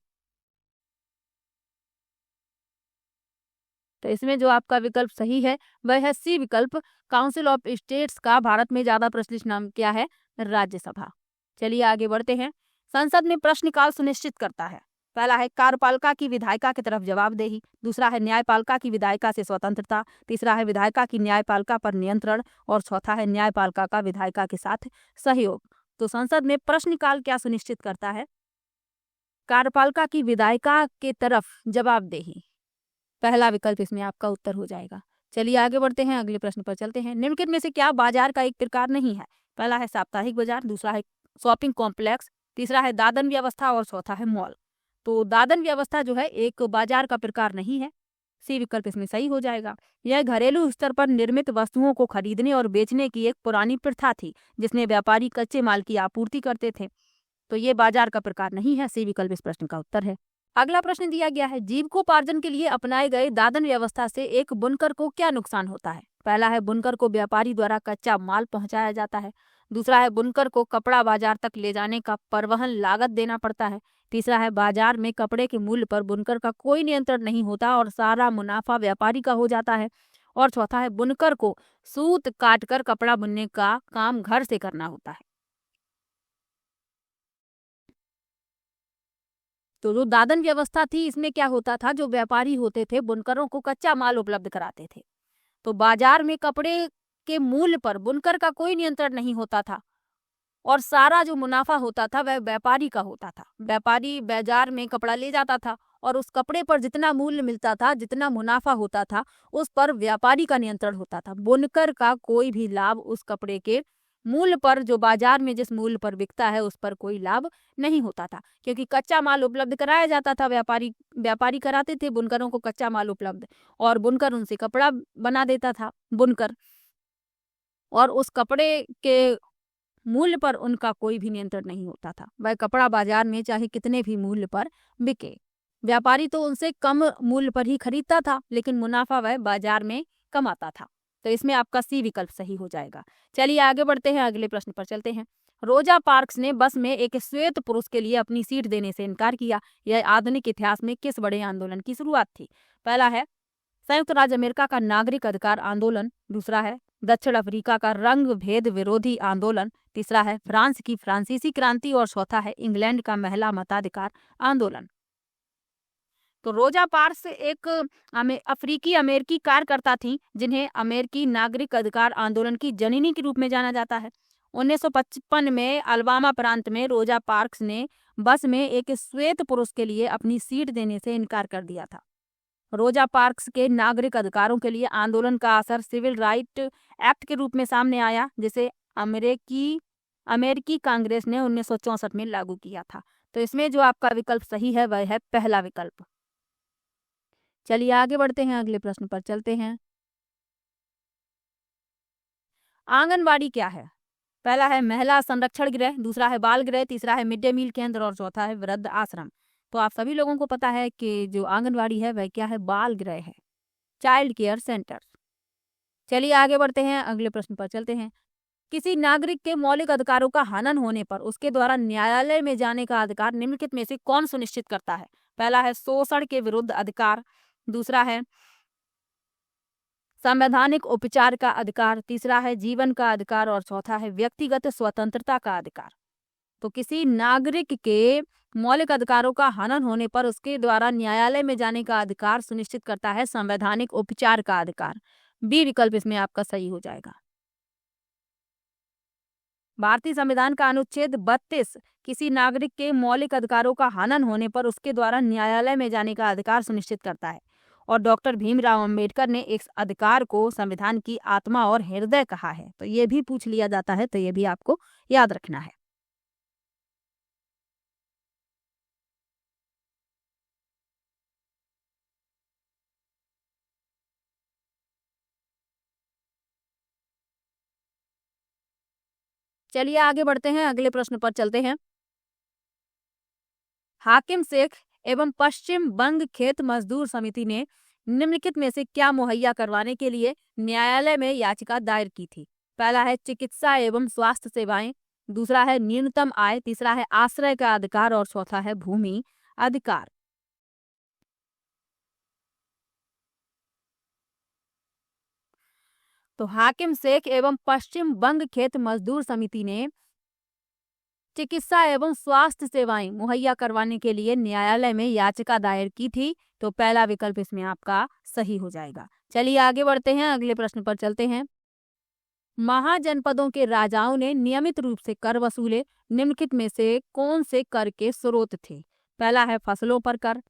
तो इसमें जो आपका विकल्प सही है वह है सी विकल्प, काउंसिल ऑफ स्टेट्स का भारत में ज्यादा प्रचलित नाम क्या है? राज्यसभा। चलिए आगे बढ़ते हैं। संसद में प्रश्नकाल सुनिश्चित करता है। पहला है कार्यपालिका की विधायिका की तरफ जवाबदेही, दूसरा है न्यायपालिका की विधायिका से स्वतंत्रता, तीसरा है विधायिका की न्यायपालिका पर नियंत्रण और चौथा है न्यायपालिका का विधायिका के साथ सहयोग। तो संसद में प्रश्नकाल क्या सुनिश्चित करता है? कार्यपालिका की विधायिका के तरफ जवाबदेही, पहला विकल्प इसमें आपका उत्तर हो जाएगा। चलिए आगे बढ़ते हैं, अगले प्रश्न पर चलते हैं। निम्नलिखित में से क्या बाजार का एक प्रकार नहीं है? पहला है साप्ताहिक बाजार, दूसरा है शॉपिंग कॉम्प्लेक्स, तीसरा है दादन व्यवस्था और चौथा है मॉल। तो दादन व्यवस्था जो है एक बाजार का प्रकार नहीं है, सी विकल्प इसमें सही हो जाएगा। यह घरेलू स्तर पर निर्मित वस्तुओं को खरीदने और बेचने की एक पुरानी प्रथा थी, जिसमें व्यापारी कच्चे माल की आपूर्ति करते थे। तो ये बाजार का प्रकार नहीं है, सी विकल्प इस प्रश्न का उत्तर है। अगला प्रश्न दिया गया है, जीविकोपार्जन के लिए अपनाए गए दादन व्यवस्था से एक बुनकर को क्या नुकसान होता है? पहला है बुनकर को व्यापारी द्वारा कच्चा माल पहुंचाया जाता है, दूसरा है बुनकर को कपड़ा बाजार तक ले जाने का परिवहन लागत देना पड़ता है, तीसरा है बाजार में कपड़े के मूल्य पर बुनकर का कोई नियंत्रण नहीं होता और सारा मुनाफा व्यापारी का हो जाता है, और चौथा है बुनकर को सूत काट कर कपड़ा बुनने का काम घर से करना होता है। तो जो दादन व्यवस्था थी इसमें क्या होता था, जो व्यापारी होते थे बुनकरों को कच्चा माल उपलब्ध कराते थे। तो बाजार में कपड़े के मूल्य पर बुनकर का कोई नियंत्रण नहीं होता था और सारा जो मुनाफा होता था वह व्यापारी का होता था। व्यापारी बाजार में कपड़ा ले जाता था और उस कपड़े पर जितना मूल्य मिलता था, जितना मुनाफा होता था, उस पर व्यापारी का नियंत्रण होता था। बुनकर का कोई भी लाभ उस कपड़े के मूल्य पर, जो बाजार में जिस मूल्य पर बिकता है, उस पर कोई लाभ नहीं होता था, क्योंकि कच्चा माल उपलब्ध कराया जाता था। व्यापारी व्यापारी कराते थे बुनकरों को कच्चा माल उपलब्ध, और बुनकर उनसे कपड़ा बना देता था बुनकर, और उस कपड़े के मूल्य पर उनका कोई भी नियंत्रण नहीं होता था। वह कपड़ा बाजार में चाहे कितने भी मूल्य पर बिके, व्यापारी तो उनसे कम मूल्य पर ही खरीदता था, लेकिन मुनाफा वह बाजार में कमाता था। तो इसमें आपका सी विकल्प सही हो जाएगा। चलिए आगे बढ़ते हैं, अगले प्रश्न पर चलते हैं। रोजा पार्क्स ने बस में एक श्वेत पुरुष के लिए अपनी सीट देने से इनकार किया। यह आधुनिक इतिहास में किस बड़े आंदोलन की शुरुआत थी? पहला है संयुक्त राज्य अमेरिका का नागरिक अधिकार आंदोलन, दूसरा है दक्षिण अफ्रीका का रंग भेद विरोधी आंदोलन, तीसरा है फ्रांस की फ्रांसीसी क्रांति और चौथा है इंग्लैंड का महिला मताधिकार आंदोलन। तो रोजा पार्क्स एक अफ्रीकी अमेरिकी कार्यकर्ता थी, जिन्हें अमेरिकी नागरिक अधिकार आंदोलन की जननी के रूप में जाना जाता है। 1955 में अल्बामा प्रांत में रोजा पार्क्स ने बस में एक श्वेत पुरुष के लिए अपनी सीट देने से इनकार कर दिया था। रोजा पार्क्स के नागरिक अधिकारों के लिए आंदोलन का असर सिविल राइट एक्ट के रूप में सामने आया, जिसे अमेरिकी अमेरिकी कांग्रेस ने 1964 में लागू किया था। तो इसमें जो आपका विकल्प सही है वह है पहला विकल्प। चलिए आगे बढ़ते हैं, अगले प्रश्न पर चलते हैं। आंगनबाड़ी क्या है? पहला है महिला संरक्षण गृह, दूसरा है बाल गृह, तीसरा है मिड डे मील केंद्र और चौथा है वृद्ध आश्रम। तो आप सभी लोगों को पता है कि जो आंगनबाड़ी है वह क्या है? बाल गृह है, चाइल्ड केयर सेंटर। चलिए आगे बढ़ते हैं, अगले प्रश्न पर चलते हैं। किसी नागरिक के मौलिक अधिकारों का हनन होने पर उसके द्वारा न्यायालय में जाने का अधिकार निम्नलिखित में से कौन सुनिश्चित करता है? पहला है शोषण के विरुद्ध अधिकार, दूसरा है संवैधानिक उपचार का अधिकार, तीसरा है जीवन का अधिकार और चौथा है व्यक्तिगत स्वतंत्रता का अधिकार। तो किसी नागरिक के मौलिक अधिकारों का हनन होने पर उसके द्वारा न्यायालय में जाने का अधिकार सुनिश्चित करता है संवैधानिक उपचार का अधिकार। बी विकल्प इसमें आपका सही हो जाएगा। भारतीय संविधान का अनुच्छेद 32 किसी नागरिक के मौलिक अधिकारों का हनन होने पर उसके द्वारा न्यायालय में जाने का अधिकार सुनिश्चित करता है, और डॉक्टर भीमराव अंबेडकर ने इस अधिकार को संविधान की आत्मा और हृदय कहा है। तो ये भी पूछ लिया जाता है, तो ये भी आपको याद रखना है। चलिए आगे बढ़ते हैं, अगले प्रश्न पर चलते हैं। हाकिम शेख एवं पश्चिम बंग खेत मजदूर समिति ने निम्नलिखित में से क्या मुहैया करवाने के लिए न्यायालय में याचिका दायर की थी? पहला है चिकित्सा एवं स्वास्थ्य सेवाएं, दूसरा है न्यूनतम आय, तीसरा है आश्रय का अधिकार और चौथा है भूमि अधिकार। तो हाकिम शेख एवं पश्चिम बंग खेत मजदूर समिति ने चिकित्सा एवं स्वास्थ्य सेवाएं मुहैया करवाने के लिए न्यायालय में याचिका दायर की थी। तो पहला विकल्प इसमें आपका सही हो जाएगा। चलिए आगे बढ़ते हैं, अगले प्रश्न पर चलते हैं। महाजनपदों के राजाओं ने नियमित रूप से कर वसूले, निम्नलिखित में से कौन से कर के स्रोत थे? पहला है फसलों पर कर,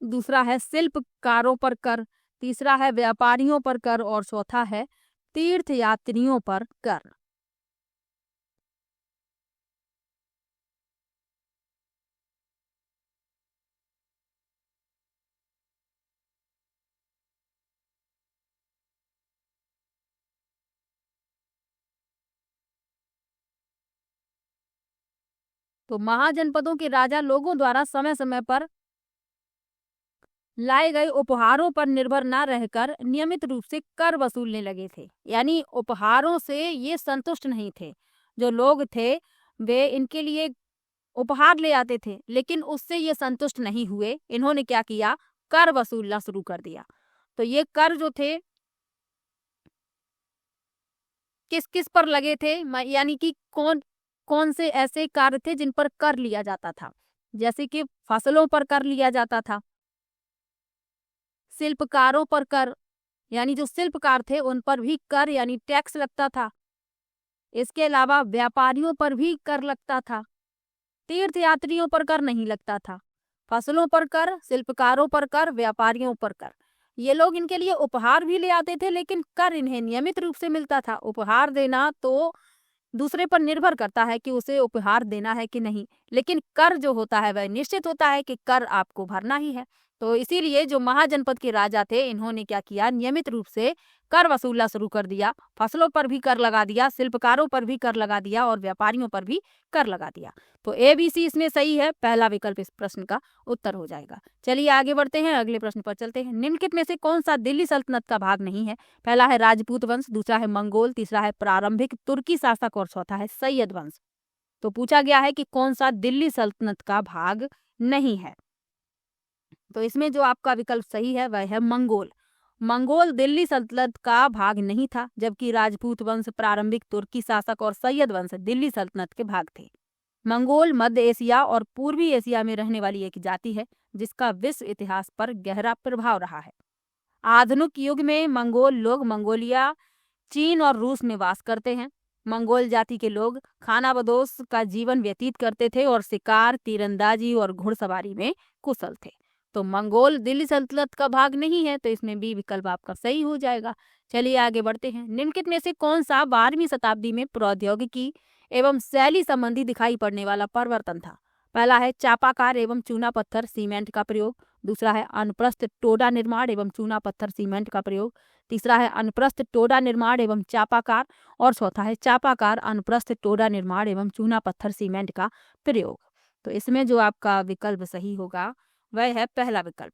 दूसरा है शिल्पकारों पर कर, तीसरा है व्यापारियों पर कर और चौथा है तीर्थ यात्रियों पर कर। तो महाजनपदों के राजा लोगों द्वारा समय समय पर लाए गए उपहारों पर निर्भर न रहकर नियमित रूप से कर वसूलने लगे थे। यानी उपहारों से ये संतुष्ट नहीं थे। जो लोग थे वे इनके लिए उपहार ले आते थे, लेकिन उससे ये संतुष्ट नहीं हुए। इन्होंने क्या किया? कर वसूलना शुरू कर दिया। तो ये कर जो थे किस किस पर लगे थे? यानी कि कौन कौन से ऐसे कार्य थे जिन पर कर लिया जाता था? जैसे कि फसलों पर कर लिया जाता था, शिल्पकारों पर कर, यानी जो शिल्पकार थे उन पर भी कर यानी टैक्स लगता था। इसके अलावा व्यापारियों पर भी कर लगता था, तीर्थ यात्रियों पर कर नहीं लगता था। फसलों पर कर, शिल्पकारों पर कर, व्यापारियों पर कर। ये लोग इनके लिए उपहार भी ले आते थे, लेकिन कर इन्हें नियमित रूप से मिलता था। उपहार देना तो दूसरे पर निर्भर करता है कि उसे उपहार देना है कि नहीं, लेकिन कर जो होता है वह निश्चित होता है कि कर आपको भरना ही है। तो इसीलिए जो महाजनपद के राजा थे इन्होंने क्या किया? नियमित रूप से कर वसूलना शुरू कर दिया। फसलों पर भी कर लगा दिया, शिल्पकारों पर भी कर लगा दिया और व्यापारियों पर भी कर लगा दिया। तो ए बी सी इसमें सही है, पहला विकल्प इस प्रश्न का उत्तर हो जाएगा। चलिए आगे बढ़ते हैं, अगले प्रश्न पर चलते हैं। निम्नलिखित में से कौन सा दिल्ली सल्तनत का भाग नहीं है? पहला है राजपूत वंश, दूसरा है मंगोल, तीसरा है प्रारंभिक तुर्की शासक और चौथा है सैयद वंश। तो पूछा गया है कि कौन सा दिल्ली सल्तनत का भाग नहीं है। तो इसमें जो आपका विकल्प सही है वह है मंगोल। मंगोल दिल्ली सल्तनत का भाग नहीं था, जबकि राजपूत वंश, प्रारंभिक तुर्की शासक और सैयद वंश दिल्ली सल्तनत के भाग थे। मंगोल मध्य एशिया और पूर्वी एशिया में रहने वाली एक जाति है जिसका विश्व इतिहास पर गहरा प्रभाव रहा है। आधुनिक युग में मंगोल लोग मंगोलिया, चीन और रूस में वास करते हैं। मंगोल जाति के लोग खानाबदोश का जीवन व्यतीत करते थे और शिकार, तीरंदाजी और घुड़सवारी में कुशल थे। तो मंगोल दिल्ली सल्तनत का भाग नहीं है, तो इसमें बी विकल्प आपका सही हो जाएगा। चलिए आगे बढ़ते हैं। निम्नलिखित में से कौन सा 12वीं शताब्दी में प्रौद्योगिकी एवं शैली संबंधी दिखाई पड़ने वाला परिवर्तन था? पहला है चापाकार एवं चूना पत्थर सीमेंट का प्रयोग, दूसरा है अनुप्रस्थ टोडा निर्माण एवं चूना पत्थर सीमेंट का प्रयोग, तीसरा है अनुप्रस्थ टोडा निर्माण एवं चापाकार और चौथा है चापाकार अनुप्रस्थ टोडा निर्माण एवं चूना पत्थर सीमेंट का प्रयोग। तो इसमें जो आपका विकल्प सही होगा वह है पहला विकल्प,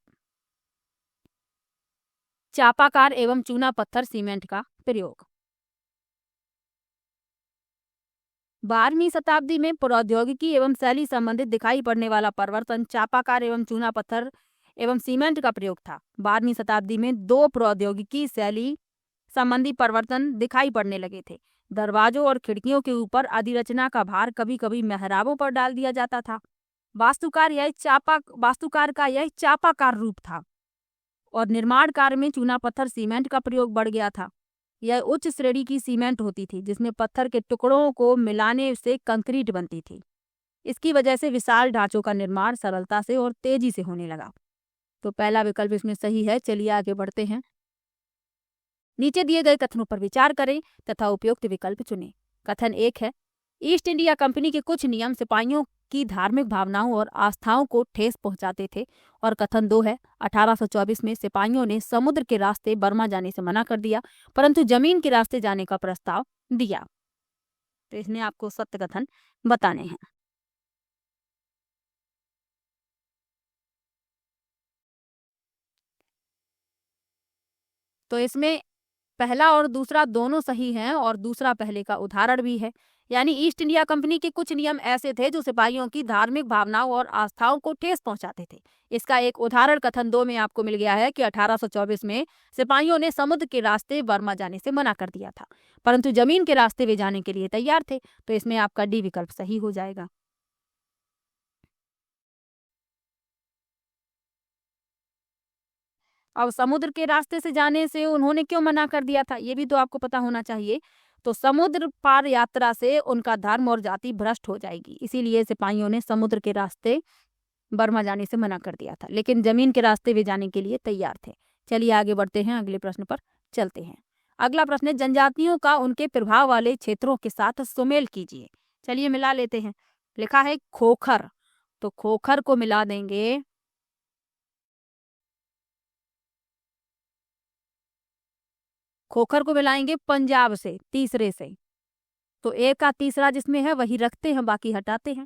चापाकार एवं चूना पत्थर सीमेंट का प्रयोग। 12वीं शताब्दी में प्रौद्योगिकी एवं शैली संबंधित दिखाई पड़ने वाला परिवर्तन चापाकार एवं चूना पत्थर एवं सीमेंट का प्रयोग था। 12वीं शताब्दी में दो प्रौद्योगिकी शैली संबंधी परिवर्तन दिखाई पड़ने लगे थे। दरवाजों और खिड़कियों के ऊपर अधिरचना का भार कभी कभी मेहराबों पर डाल दिया जाता था। वास्तुकार का यह चापाकार रूप था और निर्माण कार्य में चूना पत्थर सीमेंट का प्रयोग बढ़ गया था। यह उच्च श्रेणी की सीमेंट होती थी जिसमें पत्थर के टुकड़ों को मिलाने से कंक्रीट बनती थी। इसकी वजह से विशाल ढांचों का निर्माण सरलता से और तेजी से होने लगा। तो पहला विकल्प इसमें सही है। चलिए आगे बढ़ते हैं। नीचे दिए गए कथनों पर विचार करें तथा उपयुक्त विकल्प चुनें। कथन 1 है, ईस्ट इंडिया कंपनी के कुछ नियम सिपाहियों की धार्मिक भावनाओं और आस्थाओं को ठेस पहुंचाते थे। और कथन 2 है, 1824 में सिपाहियों ने समुद्र के रास्ते बर्मा जाने से मना कर दिया, परंतु जमीन के रास्ते जाने का प्रस्ताव दिया। तो इसमें आपको सत्य कथन बताने हैं। तो इसमें पहला और दूसरा दोनों सही हैं और दूसरा पहले का उदाहरण भी है। यानी ईस्ट इंडिया कंपनी के कुछ नियम ऐसे थे जो सिपाहियों की धार्मिक भावनाओं और आस्थाओं को ठेस पहुंचाते थे। इसका एक उदाहरण कथन 2 में आपको मिल गया है कि 1824 में सिपाहियों ने समुद्र के रास्ते बर्मा जाने से मना कर दिया था, परंतु जमीन के रास्ते वे जाने के लिए तैयार थे। तो इसमें आपका डी विकल्प सही हो जाएगा। अब समुद्र के रास्ते से जाने से उन्होंने क्यों मना कर दिया था, ये भी तो आपको पता होना चाहिए। तो समुद्र पार यात्रा से उनका धर्म और जाति भ्रष्ट हो जाएगी, इसीलिए सिपाहियों ने समुद्र के रास्ते बर्मा जाने से मना कर दिया था, लेकिन जमीन के रास्ते वे जाने के लिए तैयार थे। चलिए आगे बढ़ते हैं, अगले प्रश्न पर चलते हैं। अगला प्रश्न है, जनजातियों का उनके प्रभाव वाले क्षेत्रों के साथ सुमेल कीजिए। चलिए मिला लेते हैं। लिखा है खोखर, तो खोखर को मिला देंगे खोखर को मिलाएंगे पंजाब से, तीसरे से। तो ए का तीसरा जिसमें है वही रखते हैं, बाकी हटाते हैं।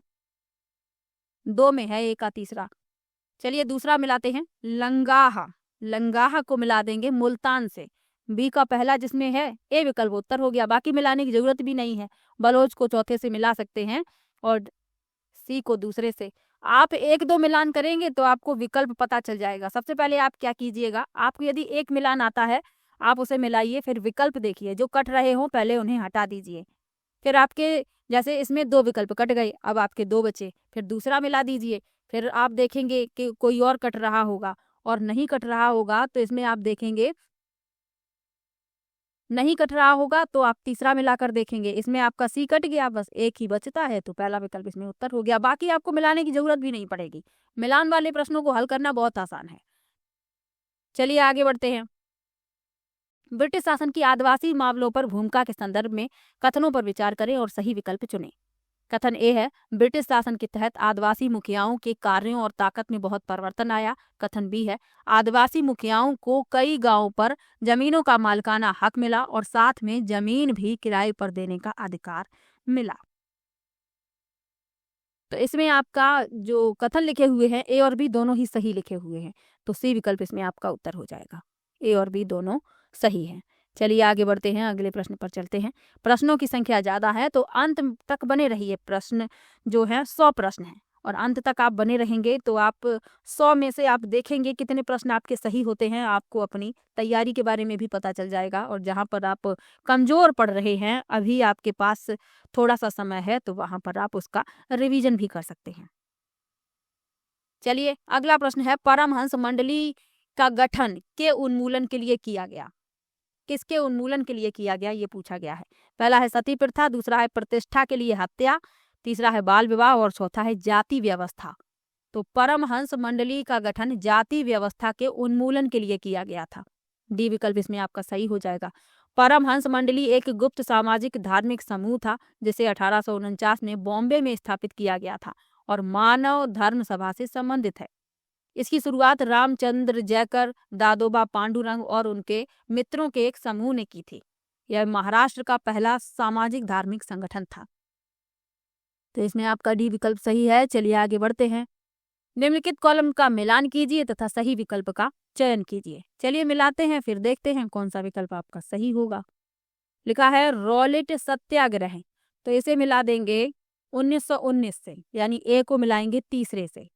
2 में है ए का तीसरा। चलिए दूसरा मिलाते हैं, लंगाहा। लंगाहा को मिला देंगे मुल्तान से। बी का पहला जिसमें है ए विकल्प उत्तर हो गया, बाकी मिलाने की जरूरत भी नहीं है। बलोच को चौथे से मिला सकते हैं और सी को दूसरे से। आप 1-2 मिलान करेंगे तो आपको विकल्प पता चल जाएगा। सबसे पहले आप क्या कीजिएगा, आपको यदि एक मिलान आता है आप उसे मिलाइए, फिर विकल्प देखिए, जो कट रहे हों पहले उन्हें हटा दीजिए। फिर आपके जैसे इसमें 2 विकल्प कट गए, अब आपके 2 बचे, फिर दूसरा मिला दीजिए। फिर आप देखेंगे कि कोई और कट रहा होगा, और नहीं कट रहा होगा तो इसमें आप देखेंगे नहीं कट रहा होगा तो आप तीसरा मिलाकर देखेंगे, इसमें आपका सी कट गया, बस एक ही बचता है, तो पहला विकल्प इसमें उत्तर हो गया। बाकी आपको मिलाने की जरूरत भी नहीं पड़ेगी। मिलान वाले प्रश्नों को हल करना बहुत आसान है। चलिए आगे बढ़ते हैं। ब्रिटिश शासन की आदिवासी मामलों पर भूमिका के संदर्भ में कथनों पर विचार करें और सही विकल्प चुनें। कथन ए है, ब्रिटिश शासन के तहत आदिवासी मुखियाओं के कार्यों और ताकत में बहुत परिवर्तन आया। कथन बी है, आदिवासी मुखियाओं को कई गांवों पर जमीनों का मालिकाना हक मिला और साथ में जमीन भी किराए पर देने का अधिकार मिला। तो इसमें आपका जो कथन लिखे हुए हैं ए और बी दोनों ही सही लिखे हुए हैं, तो सी विकल्प इसमें आपका उत्तर हो जाएगा। ए और बी दोनों सही हैं। चलिए आगे बढ़ते हैं, अगले प्रश्न पर चलते हैं। प्रश्नों की संख्या ज्यादा है तो अंत तक बने रहिए। प्रश्न जो है 100 प्रश्न है और अंत तक आप बने रहेंगे तो आप 100 में से आप देखेंगे कितने प्रश्न आपके सही होते हैं। आपको अपनी तैयारी के बारे में भी पता चल जाएगा, और जहाँ पर आप कमजोर पड़ रहे हैं, अभी आपके पास थोड़ा सा समय है, तो वहां पर आप उसका रिवीजन भी कर सकते हैं। चलिए अगला प्रश्न है, परमहंस मंडली का गठन के उन्मूलन के लिए किया गया। किसके उन्मूलन के लिए किया गया, ये पूछा गया है। पहला है सती प्रथा, दूसरा है प्रतिष्ठा के लिए हत्या, तीसरा है बाल विवाह और चौथा है जाति व्यवस्था। तो परमहंस मंडली का गठन जाति व्यवस्था के उन्मूलन के लिए किया गया था। डी विकल्प इसमें आपका सही हो जाएगा। परमहंस मंडली एक गुप्त सामाजिक धार्मिक समूह था जिसे 1849 में बॉम्बे में स्थापित किया गया था और मानव धर्म सभा से संबंधित है। इसकी शुरुआत रामचंद्र जयकर, दादोबा पांडुरंग और उनके मित्रों के एक समूह ने की थी। यह महाराष्ट्र का पहला सामाजिक धार्मिक संगठन था। तो इसमें आपका डी विकल्प सही है। चलिए आगे बढ़ते हैं। निम्नलिखित कॉलम का मिलान कीजिए तथा सही विकल्प का चयन कीजिए। चलिए मिलाते हैं, फिर देखते हैं कौन सा विकल्प आपका सही होगा। लिखा है रॉलेट सत्याग्रह, तो इसे मिला देंगे 1919 से, यानी ए को मिलाएंगे तीसरे से।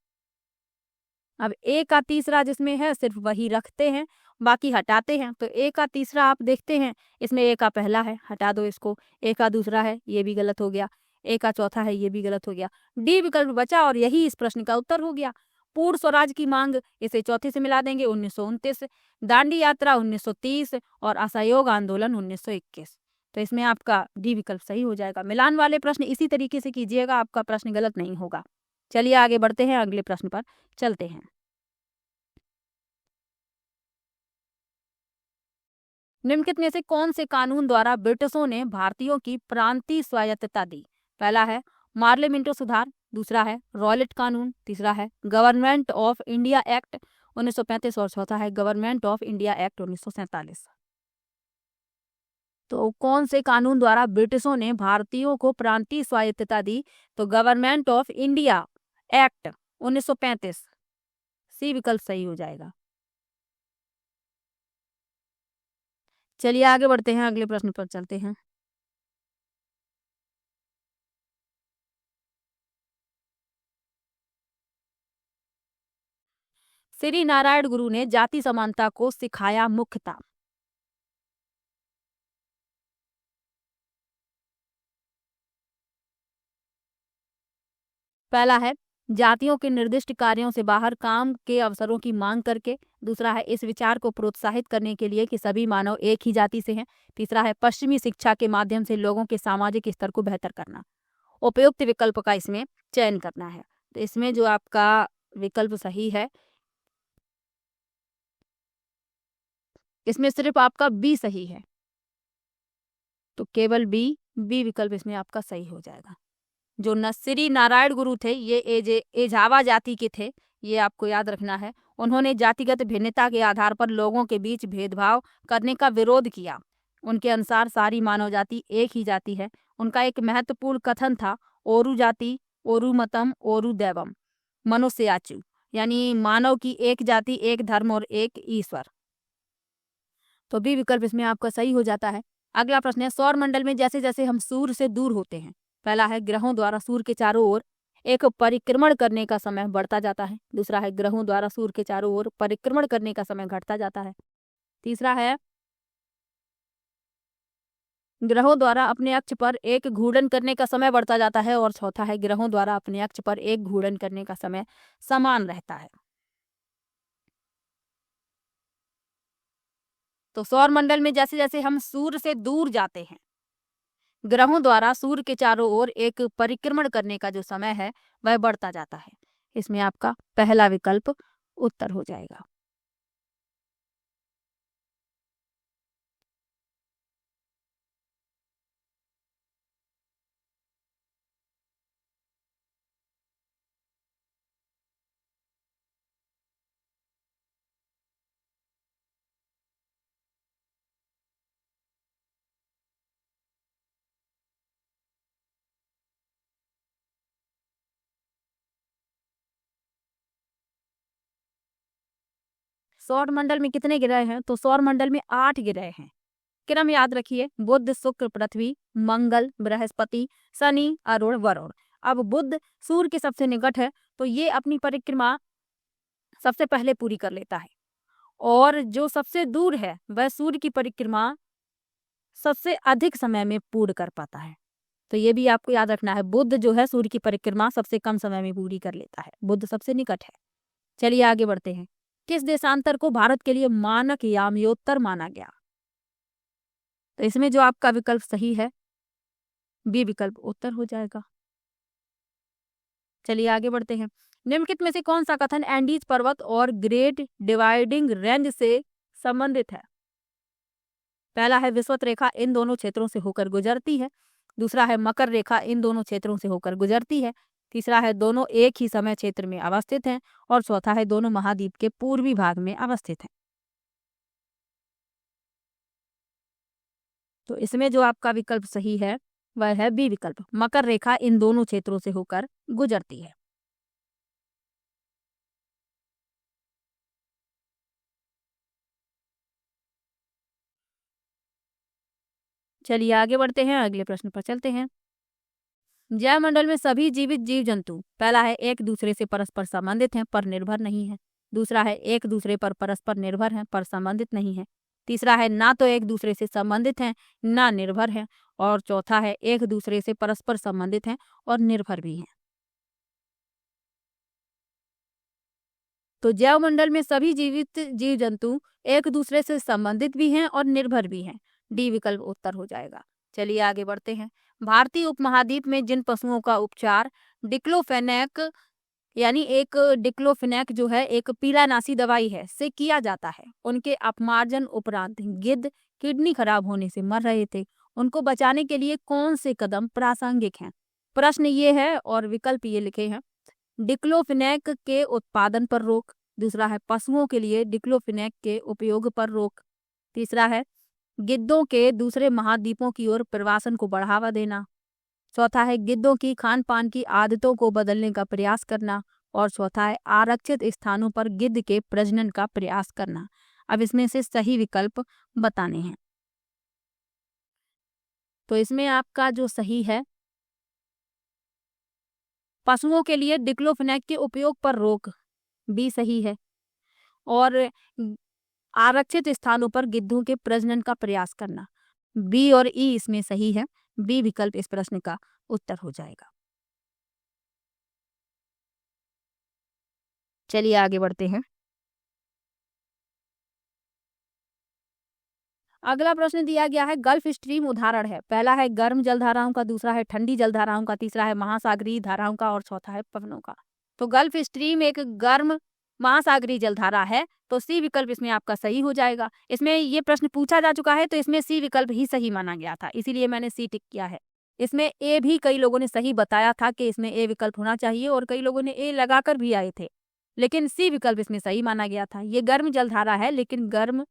अब ए का तीसरा जिसमें है सिर्फ वही रखते हैं, बाकी हटाते हैं। तो ए का तीसरा आप देखते हैं, इसमें ए का पहला है, हटा दो इसको। ए का दूसरा है, ये भी गलत हो गया। ए का चौथा है, ये भी गलत हो गया। डी विकल्प बचा और यही इस प्रश्न का उत्तर हो गया। पूर्ण स्वराज की मांग, इसे चौथे से मिला देंगे 1929। दांडी यात्रा 1930 और असहयोग आंदोलन 1921। तो इसमें आपका डी विकल्प सही हो जाएगा। मिलान वाले प्रश्न इसी तरीके से कीजिएगा, आपका प्रश्न गलत नहीं होगा। चलिए आगे बढ़ते हैं, अगले प्रश्न पर चलते हैं। निम्नलिखित में से कौन से कानून द्वारा ब्रिटिशों ने भारतीयों की प्रांतीय स्वायत्तता दी। पहला है मार्ले मिंटो सुधार, दूसरा है रॉलेट कानून, तीसरा है गवर्नमेंट ऑफ इंडिया एक्ट 1935 और चौथा है गवर्नमेंट ऑफ इंडिया एक्ट 1947। तो कौन से कानून द्वारा ब्रिटिशों ने भारतीयों को प्रांतीय स्वायत्तता दी, तो गवर्नमेंट ऑफ इंडिया एक्ट 1935। सी विकल्प सही हो जाएगा। चलिए आगे बढ़ते हैं, अगले प्रश्न पर चलते हैं। श्री नारायण गुरु ने जाति समानता को सिखाया मुख्यतः। पहला है जातियों के निर्दिष्ट कार्यों से बाहर काम के अवसरों की मांग करके। दूसरा है इस विचार को प्रोत्साहित करने के लिए कि सभी मानव एक ही जाति से हैं। तीसरा है पश्चिमी शिक्षा के माध्यम से लोगों के सामाजिक स्तर को बेहतर करना। उपयुक्त विकल्प का इसमें चयन करना है। तो इसमें जो आपका विकल्प सही है, इसमें सिर्फ आपका बी सही है, तो केवल बी विकल्प इसमें आपका सही हो जाएगा। जो श्री नारायण गुरु थे ये एझावा जाति के थे, ये आपको याद रखना है। उन्होंने जातिगत भिन्नता के आधार पर लोगों के बीच भेदभाव करने का विरोध किया। उनके अनुसार सारी मानव जाति एक ही जाति है। उनका एक महत्वपूर्ण कथन था, ओरु जाति ओरु मतम ओरु दैवम मनुष्याचु, यानी मानव की एक जाति, एक धर्म और एक ईश्वर। तो बी विकल्प इसमें आपका सही हो जाता है। अगला प्रश्न है सौर मंडल में जैसे जैसे हम सूर्य से दूर होते हैं। पहला है ग्रहों द्वारा सूर्य के चारों ओर एक परिक्रमण करने का समय बढ़ता जाता है। दूसरा है ग्रहों द्वारा सूर्य के चारों ओर परिक्रमण करने का समय घटता जाता है। तीसरा है ग्रहों द्वारा अपने अक्ष पर एक घूर्णन करने का समय बढ़ता जाता है। और चौथा है ग्रहों द्वारा अपने अक्ष पर एक घूर्णन करने का समय समान रहता है। तो सौर मंडल में जैसे जैसे हम सूर्य से दूर जाते हैं, ग्रहों द्वारा सूर्य के चारों ओर एक परिक्रमण करने का जो समय है वह बढ़ता जाता है। इसमें आपका पहला विकल्प उत्तर हो जाएगा। सौर मंडल में कितने ग्रह हैं? तो सौर मंडल में 8 ग्रह हैं। क्रम याद रखिए, बुध, शुक्र, पृथ्वी, मंगल, बृहस्पति, शनि, अरुण, वरुण। अब बुध सूर्य के सबसे निकट है, तो ये अपनी परिक्रमा सबसे पहले पूरी कर लेता है। और जो सबसे दूर है वह सूर्य की परिक्रमा सबसे अधिक समय में पूर्ण कर पाता है। तो ये भी आपको याद रखना है, बुध जो है सूर्य की परिक्रमा सबसे कम समय में पूरी कर लेता है। बुध सबसे निकट है। चलिए आगे बढ़ते हैं। किस देशांतर को भारत के लिए मानक याम्योत्तर माना गया? तो इसमें जो आपका विकल्प सही है, बी विकल्प उत्तर हो जाएगा। चलिए आगे बढ़ते हैं। निम्नलिखित में से कौन सा कथन एंडीज पर्वत और ग्रेट डिवाइडिंग रेंज से संबंधित है? पहला है विषुवत रेखा इन दोनों क्षेत्रों से होकर गुजरती है। दूसरा है मकर रेखा इन दोनों क्षेत्रों से होकर गुजरती है। तीसरा है दोनों एक ही समय क्षेत्र में अवस्थित हैं। और चौथा है दोनों महाद्वीप के पूर्वी भाग में अवस्थित हैं। तो इसमें जो आपका विकल्प सही है वह है बी विकल्प, मकर रेखा इन दोनों क्षेत्रों से होकर गुजरती है। चलिए आगे बढ़ते हैं, अगले प्रश्न पर चलते हैं। जैवमंडल में सभी जीवित जीव जंतु, पहला है एक दूसरे से परस्पर संबंधित हैं पर निर्भर नहीं है। दूसरा है एक दूसरे पर परस्पर निर्भर हैं पर संबंधित नहीं है। तीसरा है ना तो एक दूसरे से संबंधित हैं ना निर्भर हैं। और चौथा है एक दूसरे से परस्पर संबंधित हैं और निर्भर भी हैं। तो जैवमंडल में सभी जीवित जीव जंतु एक दूसरे से संबंधित भी हैं और निर्भर भी हैं। डी विकल्प उत्तर हो जाएगा। चलिए आगे बढ़ते हैं। भारतीय उपमहाद्वीप में जिन पशुओं का उपचार डिक्लोफेनेक, यानी एक डिक्लोफेनेक जो है एक पीलानाशी दवाई है, से किया जाता है, उनके अपमार्जन उपरांत गिद्ध किडनी खराब होने से मर रहे थे। उनको बचाने के लिए कौन से कदम प्रासंगिक हैं? प्रश्न ये है और विकल्प ये लिखे हैं। डिक्लोफिनेक के उत्पादन पर रोक। दूसरा है पशुओं के लिए डिक्लोफिनेक के उपयोग पर रोक। तीसरा है गिद्धों के दूसरे महाद्वीपों की ओर प्रवासन को बढ़ावा देना। चौथा है गिद्धों की खान पान की आदतों को बदलने का प्रयास करना। और चौथा है आरक्षित स्थानों पर गिद्ध के प्रजनन का प्रयास करना। अब इसमें से सही विकल्प बताने हैं। तो इसमें आपका जो सही है, पशुओं के लिए डिक्लोफेनेक के उपयोग पर रोक, बी सही है। और आरक्षित स्थानों पर गिद्धों के प्रजनन का प्रयास करना, बी और ई इसमें सही है। बी विकल्प इस प्रश्न का उत्तर हो जाएगा। चलिए आगे बढ़ते हैं। अगला प्रश्न दिया गया है, गल्फ स्ट्रीम उदाहरण है। पहला है गर्म जलधाराओं का, दूसरा है ठंडी जलधाराओं का, तीसरा है महासागरीय धाराओं का और चौथा है पवनों का। तो गल्फ स्ट्रीम एक गर्म महासागरीय जलधारा है, तो सी विकल्प इसमें आपका सही हो जाएगा। इसमें ये प्रश्न पूछा जा चुका है, तो इसमें सी विकल्प ही सही माना गया था, इसीलिए मैंने सी टिक किया है। इसमें ए भी कई लोगों ने सही बताया था कि इसमें ए विकल्प होना चाहिए, और कई लोगों ने ए लगाकर भी आए थे, लेकिन सी विकल्प इसमें सही माना गया था। ये गर्म जलधारा है, लेकिन गर्म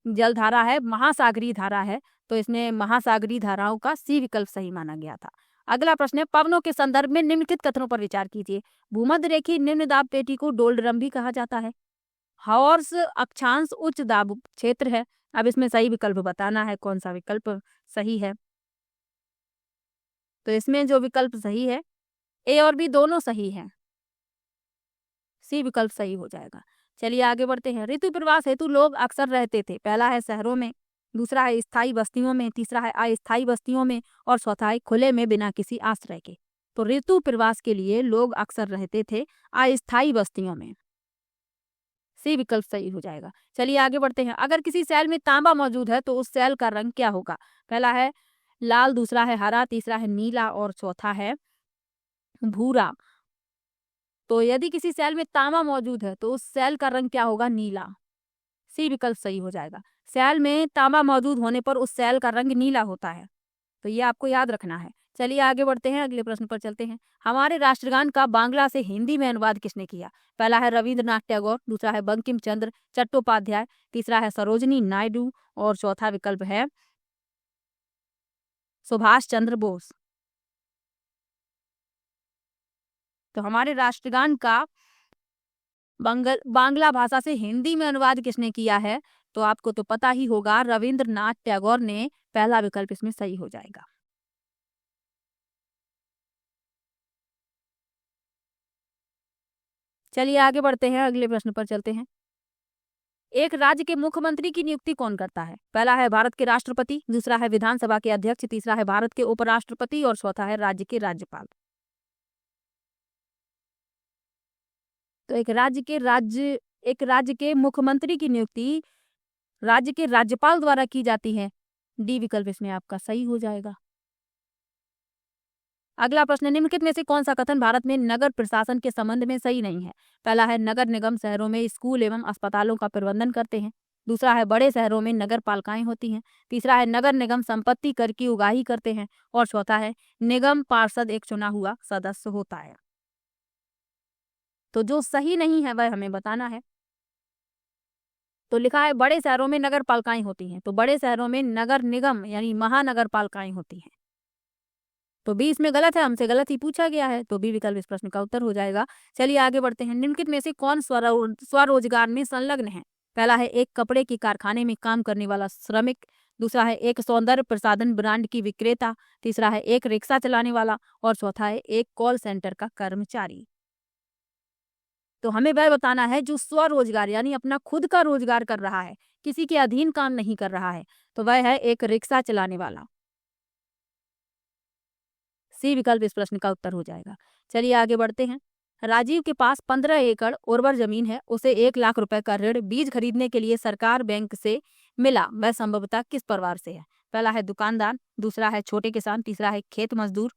जलधारा है, महासागरीय धारा है, तो इसमें महासागरीय धाराओं का सी विकल्प सही माना गया था। अगला प्रश्न है, पवनों के संदर्भ में निम्नलिखित कथनों पर विचार कीजिए। भूमध्य रेखीय निम्न दाब पेटी को डोल्ड्रम भी कहा जाता है। हॉर्स अक्षांश उच्च दाब क्षेत्र है। अब इसमें सही विकल्प बताना है, कौन सा विकल्प सही है। तो इसमें जो विकल्प सही है, ए और बी दोनों सही है, सी विकल्प सही हो जाएगा। चलिए आगे बढ़ते हैं। ऋतु प्रवास हेतु लोग अक्सर रहते थे। पहला है शहरों में, दूसरा है स्थायी बस्तियों में, तीसरा है अस्थायी बस्तियों में और चौथा है खुले में बिना किसी आश्रय के। तो ऋतु प्रवास के लिए लोग अक्सर रहते थे अस्थायी बस्तियों में, सी विकल्प सही हो जाएगा। चलिए आगे बढ़ते हैं। अगर किसी सेल में तांबा मौजूद है तो उस सेल का रंग क्या होगा? पहला है लाल, दूसरा है हरा, तीसरा है नीला और चौथा है भूरा। तो यदि किसी सेल में तांबा मौजूद है तो उस सेल का रंग क्या होगा? नीला, सी विकल्प सही हो जाएगा। सेल में तांबा मौजूद होने पर उस सेल का रंग नीला होता है, तो ये आपको याद रखना है। चलिए आगे बढ़ते हैं, अगले प्रश्न पर चलते हैं। हमारे राष्ट्रगान का बांग्ला से हिंदी में अनुवाद किसने किया? पहला है रविंद्रनाथ टैगोर, दूसरा है बंकिम चंद्र चट्टोपाध्याय, तीसरा है सरोजनी नायडू और चौथा विकल्प है सुभाष चंद्र बोस। तो हमारे राष्ट्रगान का बांग्ला भाषा से हिंदी में अनुवाद किसने किया है? तो आपको तो पता ही होगा, रविंद्रनाथ टैगोर ने। पहला विकल्प इसमें सही हो जाएगा। चलिए आगे बढ़ते हैं, अगले प्रश्न पर चलते हैं। एक राज्य के मुख्यमंत्री की नियुक्ति कौन करता है? पहला है भारत के राष्ट्रपति, दूसरा है विधानसभा के अध्यक्ष, तीसरा है भारत के उपराष्ट्रपति और चौथा है राज्य के राज्यपाल। तो एक राज्य के मुख्यमंत्री की नियुक्ति राज्य के राज्यपाल द्वारा की जाती है। डी विकल्प इसमें आपका सही हो जाएगा। अगला प्रश्न, निम्नलिखित में से कौन सा कथन भारत में नगर प्रशासन के संबंध में सही नहीं है? पहला है नगर निगम शहरों में स्कूल एवं अस्पतालों का प्रबंधन करते हैं, दूसरा है बड़े शहरों में नगर पालिकाएं होती हैं, तीसरा है नगर निगम संपत्ति कर की उगाही करते हैं और चौथा है निगम पार्षद एक चुना हुआ सदस्य होता है। तो जो सही नहीं है वह हमें बताना है। तो लिखा है बड़े शहरों में नगर पालिकाएं होती हैं, तो बड़े शहरों में नगर निगम यानी महानगर पालिकाएं होती हैं। तो बी इसमें गलत है, हमसे गलत ही पूछा गया है, तो बी विकल्प इस प्रश्न का उत्तर हो जाएगा। चलिए आगे बढ़ते हैं। निम्नलिखित में से कौन स्वरोजगार में संलग्न है? पहला है एक कपड़े की कारखाने में काम करने वाला श्रमिक, दूसरा है एक सौंदर्य प्रसाधन ब्रांड की विक्रेता, तीसरा है एक रिक्शा चलाने वाला और चौथा है एक कॉल सेंटर का कर्मचारी। तो हमें वह बताना है जो स्वरोजगार यानी अपना खुद का रोजगार कर रहा है, किसी के अधीन काम नहीं कर रहा है, तो वह है एक रिक्शा चलाने वाला। सी विकल्प इस प्रश्न का उत्तर हो जाएगा। चलिए आगे बढ़ते हैं। राजीव के पास 15 एकड़ उर्वर जमीन है, उसे 1 लाख रुपए का ऋण बीज खरीदने के लिए सरकार बैंक से मिला, वह संभवतः किस परिवार से है? पहला है दुकानदार, दूसरा है छोटे किसान, तीसरा है खेत मजदूर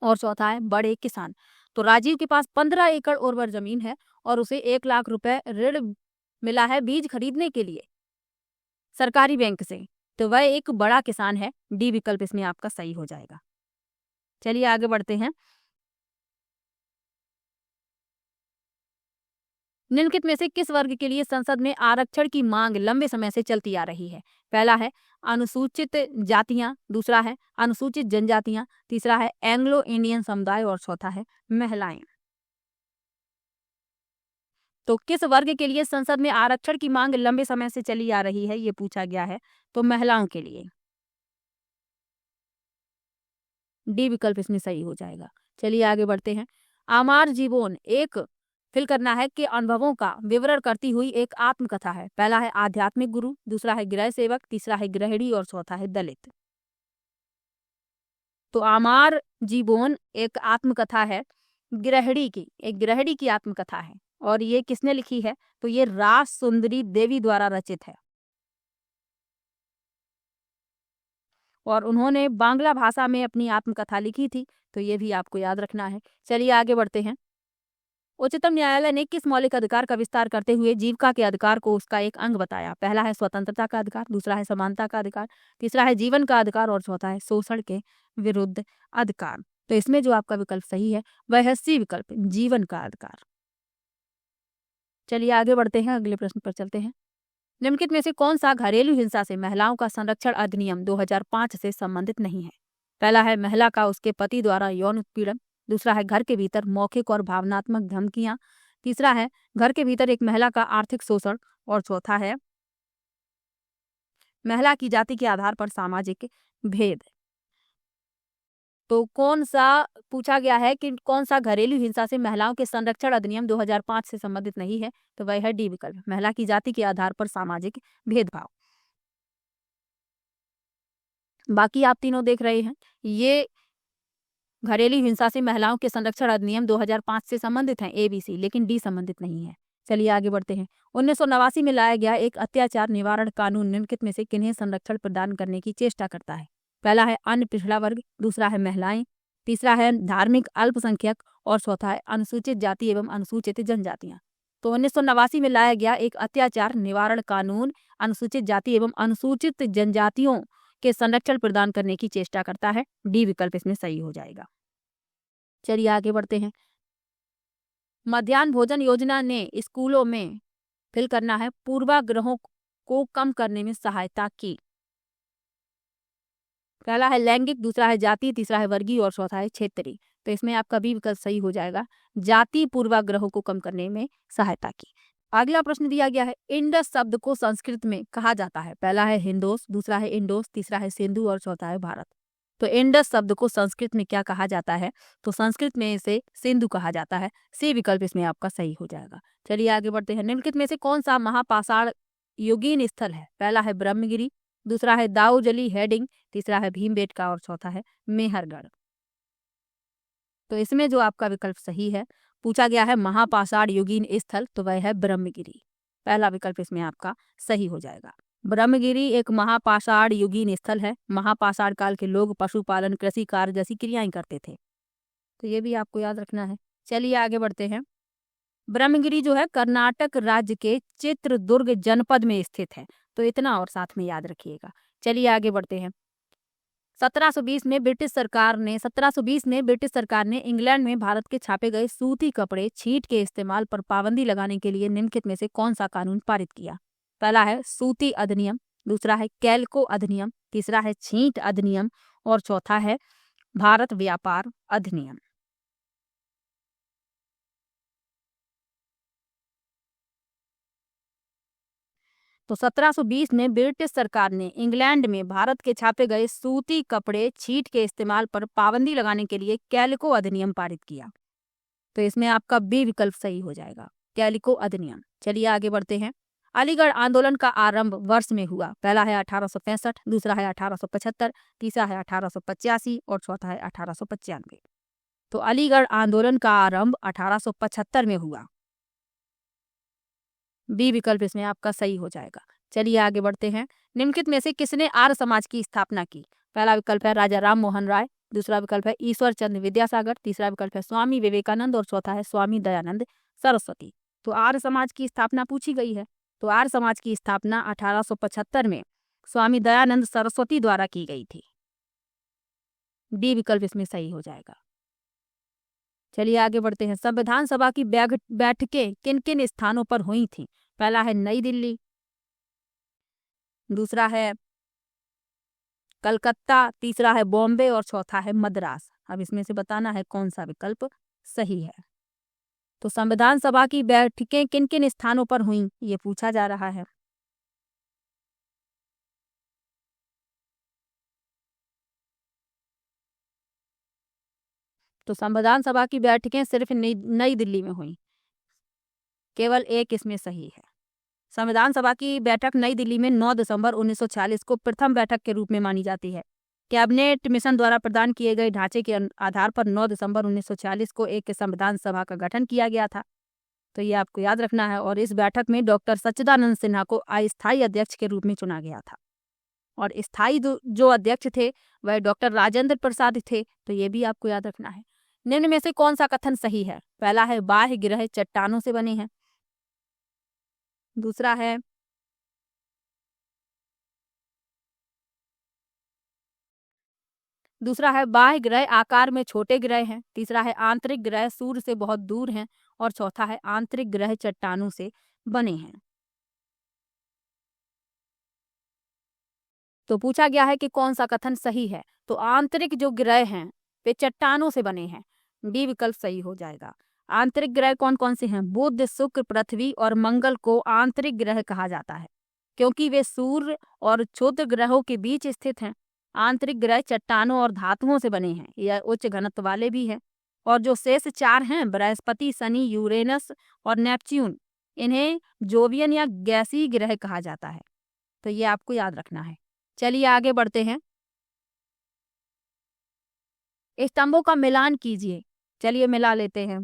और चौथा है बड़े किसान। तो राजीव के पास 15 एकड़ उर्वर जमीन है और उसे 1 लाख रुपए ऋण मिला है बीज खरीदने के लिए सरकारी बैंक से, तो वह एक बड़ा किसान है। डी विकल्प इसमें आपका सही हो जाएगा। चलिए आगे बढ़ते हैं। निम्नलिखित में से किस वर्ग के लिए संसद में आरक्षण की मांग लंबे समय से चलती आ रही है? पहला है अनुसूचित जातियां, दूसरा है अनुसूचित जनजातियां, तीसरा है एंग्लो इंडियन समुदाय और चौथा है महिलाएं। तो किस वर्ग के लिए संसद में आरक्षण की मांग लंबे समय से चली आ रही है, ये पूछा गया है। तो महिलाओं के लिए। डी विकल्प इसमें सही हो जाएगा। चलिए आगे बढ़ते हैं। आमार जीवन एक फिल करना है कि अनुभवों का विवरण करती हुई एक आत्मकथा है। पहला है आध्यात्मिक गुरु, दूसरा है गृह सेवक, तीसरा है गृहिणी और चौथा है दलित। तो आमार जीवन एक आत्मकथा है गृहिणी की, एक गृहिणी की आत्मकथा है। और ये किसने लिखी है? तो ये रास सुंदरी देवी द्वारा रचित है और उन्होंने बांग्ला भाषा में अपनी आत्मकथा लिखी थी। तो ये भी आपको याद रखना है। चलिए आगे बढ़ते हैं। उच्चतम न्यायालय ने किस मौलिक अधिकार का विस्तार करते हुए जीविका के अधिकार को उसका एक अंग बताया? पहला है स्वतंत्रता का अधिकार, दूसरा है समानता का अधिकार, तीसरा है जीवन का अधिकार और चौथा है शोषण के विरुद्ध अधिकार। तो इसमें जो आपका विकल्प सही है वह है सी विकल्प, जीवन का अधिकार। चलिए आगे बढ़ते हैं, अगले प्रश्न पर चलते हैं। निम्नलिखित में से कौन सा घरेलू हिंसा से महिलाओं का संरक्षण अधिनियम 2005 से संबंधित नहीं है? पहला है महिला का उसके पति द्वारा यौन उत्पीड़न, दूसरा है घर के भीतर मौखिक और भावनात्मक धमकियां, तीसरा है घर के भीतर एक महिला का आर्थिक शोषण और चौथा है महिला की जाति के आधार पर सामाजिक भेद। तो कौन सा पूछा गया है कि कौन सा घरेलू हिंसा से महिलाओं के संरक्षण अधिनियम 2005 से संबंधित नहीं है? तो वह है डी विकल्प, महिला की जाति के आधार पर सामाजिक भेदभाव। बाकी आप तीनों देख रहे हैं, ये घरेलू हिंसा से महिलाओं के संरक्षण अधिनियम 2005 से संबंधित हैं, ABC, लेकिन डी संबंधित नहीं है। चलिए आगे बढ़ते हैं। 1989 में लाया गया एक अत्याचार निवारण कानून निम्नलिखित में से किन्हें संरक्षण प्रदान करने की चेष्टा करता है? पहला है अन्य पिछड़ा वर्ग, दूसरा है महिलाएं, तीसरा है धार्मिक अल्पसंख्यक और चौथा है अनुसूचित जाति एवं अनुसूचित जनजातियां। तो 1989 में लाया गया एक अत्याचार निवारण कानून अनुसूचित जाति एवं अनुसूचित जनजातियों के संरक्षण प्रदान करने की चेष्टा करता है। डी विकल्प इसमें सही हो जाएगा। चलिए आगे बढ़ते हैं। मध्याह्न भोजन योजना ने स्कूलों में फिल करना है पूर्वाग्रहों को कम करने में सहायता की। पहला है लैंगिक, दूसरा है जाति, तीसरा है वर्गीय और चौथा है क्षेत्रीय। तो इसमें आपका भी विकल्प सही हो जाएगा, जाति पूर्वाग्रहों को कम करने में सहायता की। अगला प्रश्न दिया गया है इंडस शब्द को संस्कृत में कहा जाता है? पहला है हिंदोस, दूसरा है इंडोस, तीसरा है सिंधु और चौथा है भारत। तो इंडस शब्द को संस्कृत में क्या कहा जाता है? तो संस्कृत में इसे सिंधु कहा जाता है। सी विकल्प इसमें आपका सही हो जाएगा। चलिए आगे बढ़ते हैं। निम्नलिखित में से कौन सा महापाषाण युगीन स्थल है? पहला है ब्रह्मगिरी, दूसरा है दाऊजली हेडिंग, तीसरा है भीमबेटका और चौथा है मेहरगढ़। तो इसमें जो आपका विकल्प सही है, पूछा गया है महापाषाण युगीन स्थल, तो वह है ब्रह्मगिरी। पहला विकल्प इसमें आपका सही हो जाएगा। ब्रह्मगिरी एक महापाषाण युगीन स्थल है। महापाषाण काल के लोग पशुपालन, कृषि कार्य जैसी क्रियाएं करते थे। तो ये भी आपको याद रखना है। चलिए आगे बढ़ते हैं। ब्रह्मगिरी जो है कर्नाटक राज्य के चित्रदुर्ग जनपद में स्थित है। तो इतना और साथ में याद रखिएगा। चलिए आगे बढ़ते हैं। 1720 में ब्रिटिश सरकार ने इंग्लैंड में भारत के छापे गए सूती कपड़े छींट के इस्तेमाल पर पाबंदी लगाने के लिए निम्नलिखित में से कौन सा कानून पारित किया? पहला है सूती अधिनियम, दूसरा है कैल्को अधिनियम, तीसरा है छींट अधिनियम और चौथा है भारत व्यापार अधिनियम। तो 1720 में ब्रिटिश सरकार ने इंग्लैंड में भारत के छापे गए सूती कपड़े छींट के इस्तेमाल पर पाबंदी लगाने के लिए कैलिको अधिनियम पारित किया। तो इसमें आपका बी विकल्प सही हो जाएगा, कैलिको अधिनियम। चलिए आगे बढ़ते हैं। अलीगढ़ आंदोलन का आरंभ वर्ष में हुआ? पहला है 1865, दूसरा है 1875, तीसरा है 1885 और चौथा है 1895। तो अलीगढ़ आंदोलन का आरंभ 1875 में हुआ। बी विकल्प इसमें आपका सही हो जाएगा। चलिए आगे बढ़ते हैं। निम्नलिखित में से किसने आर्य समाज की स्थापना की? पहला विकल्प है राजा राम मोहन राय, दूसरा विकल्प है ईश्वर चंद्र विद्यासागर, तीसरा विकल्प है स्वामी विवेकानंद और चौथा है स्वामी दयानंद सरस्वती। तो आर्य समाज की स्थापना पूछी गई है। तो आर्य समाज की स्थापना 1875 में स्वामी दयानंद सरस्वती द्वारा की गई थी। डी विकल्प इसमें सही हो जाएगा। चलिए आगे बढ़ते हैं। संविधान सभा की बैठकें किन किन स्थानों पर हुई थी? पहला है नई दिल्ली, दूसरा है कलकत्ता, तीसरा है बॉम्बे और चौथा है मद्रास। अब इसमें से बताना है कौन सा विकल्प सही है। तो संविधान सभा की बैठकें किन किन स्थानों पर हुई, ये पूछा जा रहा है। तो संविधान सभा की बैठकें सिर्फ नई दिल्ली में हुई, केवल एक इसमें सही है। संविधान सभा की बैठक नई दिल्ली में 9 दिसंबर 1940 को प्रथम बैठक के रूप में मानी जाती है। कैबिनेट मिशन द्वारा प्रदान किए गए ढांचे के आधार पर 9 दिसंबर 1940 को एक संविधान सभा का गठन किया गया था। तो ये आपको याद रखना है। और इस बैठक में डॉक्टर सच्चिदानंद सिन्हा को अस्थायी अध्यक्ष के रूप में चुना गया था और स्थायी जो अध्यक्ष थे वह डॉक्टर राजेंद्र प्रसाद थे। तो ये भी आपको याद रखना है। निम्न में से कौन सा कथन सही है? पहला है बाह्य ग्रह चट्टानों से बने हैं। दूसरा है बाह्य ग्रह आकार में छोटे ग्रह हैं। तीसरा है आंतरिक ग्रह सूर्य से बहुत दूर हैं। और चौथा है आंतरिक ग्रह चट्टानों से बने हैं। तो पूछा गया है कि कौन सा कथन सही है। तो आंतरिक जो ग्रह हैं वे चट्टानों से बने हैं, डी विकल्प सही हो जाएगा। आंतरिक ग्रह कौन कौन से हैं? बुध, शुक्र, पृथ्वी और मंगल को आंतरिक ग्रह कहा जाता है क्योंकि वे सूर्य और क्षुद्र ग्रहों के बीच स्थित हैं। आंतरिक ग्रह चट्टानों और धातुओं से बने हैं, यह उच्च घनत्व वाले भी हैं। और जो शेष चार हैं बृहस्पति, शनि, यूरेनस और नेपच्यून, इन्हें जोवियन या गैसीय ग्रह कहा जाता है। तो ये आपको याद रखना है। चलिए आगे बढ़ते हैं। स्तंभों का मिलान कीजिए। चलिए मिला लेते हैं।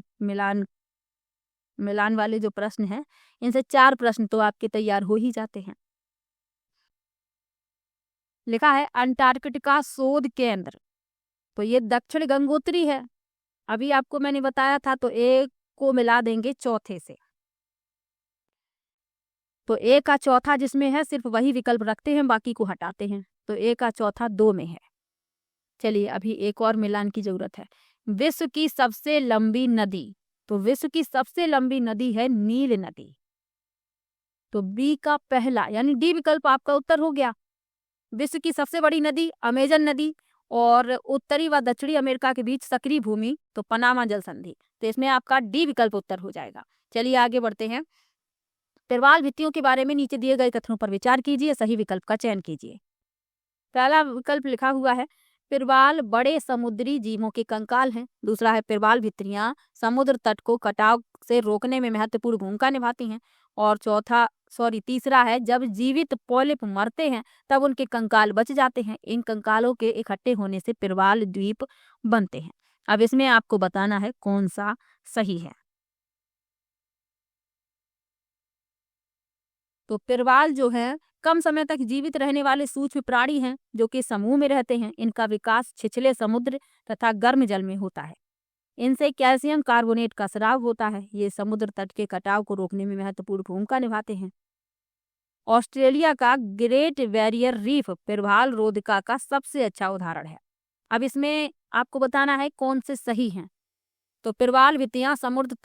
मिलान वाले जो प्रश्न हैं इनसे 4 प्रश्न तो आपके तैयार हो ही जाते हैं। लिखा है अंटार्कटिका शोध केंद्र, तो ये दक्षिण गंगोत्री है। अभी आपको मैंने बताया था, तो एक को मिला देंगे चौथे से। तो एक का चौथा जिसमें है सिर्फ वही विकल्प रखते हैं, बाकी को हटाते हैं। तो एक का चौथा 2 में है। चलिए अभी एक और मिलान की जरूरत है। विश्व की सबसे लंबी नदी, तो विश्व की सबसे लंबी नदी है नील नदी। तो बी का पहला यानी डी विकल्प आपका उत्तर हो गया। विश्व की सबसे बड़ी नदी अमेजन नदी और उत्तरी व दक्षिणी अमेरिका के बीच सक्रिय भूमि तो पनामा जल संधि। तो इसमें आपका डी विकल्प उत्तर हो जाएगा। चलिए आगे बढ़ते हैं। प्रवाल भित्तियों के बारे में नीचे दिए गए कथनों पर विचार कीजिए, सही विकल्प का चयन कीजिए। पहला विकल्प लिखा हुआ है प्रवाल बड़े समुद्री जीवों के कंकाल हैं। दूसरा है प्रवाल भित्तियां समुद्र तट को कटाव से रोकने में महत्वपूर्ण भूमिका निभाती हैं। और तीसरा है जब जीवित पॉलिप मरते हैं तब उनके कंकाल बच जाते हैं। इन कंकालों के इकट्ठे होने से प्रवाल द्वीप बनते हैं। अब इसमें आपको बताना है कौन सा सही है। तो प्रवाल जो है कम समय तक जीवित रहने वाले सूक्ष्म प्राणी हैं जो कि समूह में रहते हैं। इनका विकास छिछले समुद्र तथा गर्म जल में होता है। इनसे कैल्शियम कार्बोनेट का स्राव होता है। ये समुद्र तट के कटाव को रोकने में महत्वपूर्ण भूमिका निभाते हैं। ऑस्ट्रेलिया का ग्रेट बैरियर रीफ प्रवाल रोधिका का सबसे अच्छा उदाहरण है। अब इसमें आपको बताना है कौन से सही हैं। तो प्रवाल भित्तियां समुद्र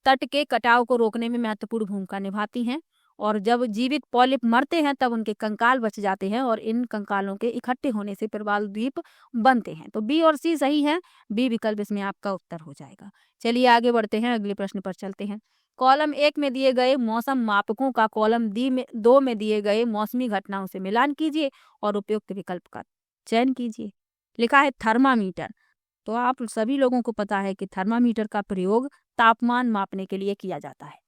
तट के कटाव को रोकने में महत्वपूर्ण भूमिका निभाती हैं। और जब जीवित पॉलिप मरते हैं तब उनके कंकाल बच जाते हैं और इन कंकालों के इकट्ठे होने से प्रवाल द्वीप बनते हैं। तो बी और सी सही है। बी विकल्प इसमें आपका उत्तर हो जाएगा। चलिए आगे बढ़ते हैं, अगले प्रश्न पर चलते हैं। कॉलम 1 में दिए गए मौसम मापकों का कॉलम 2 में दिए गए मौसमी घटनाओं से मिलान कीजिए और उपयुक्त विकल्प का चयन कीजिए। लिखा है थर्मामीटर। तो आप सभी लोगों को पता है कि थर्मामीटर का प्रयोग तापमान मापने के लिए किया जाता है।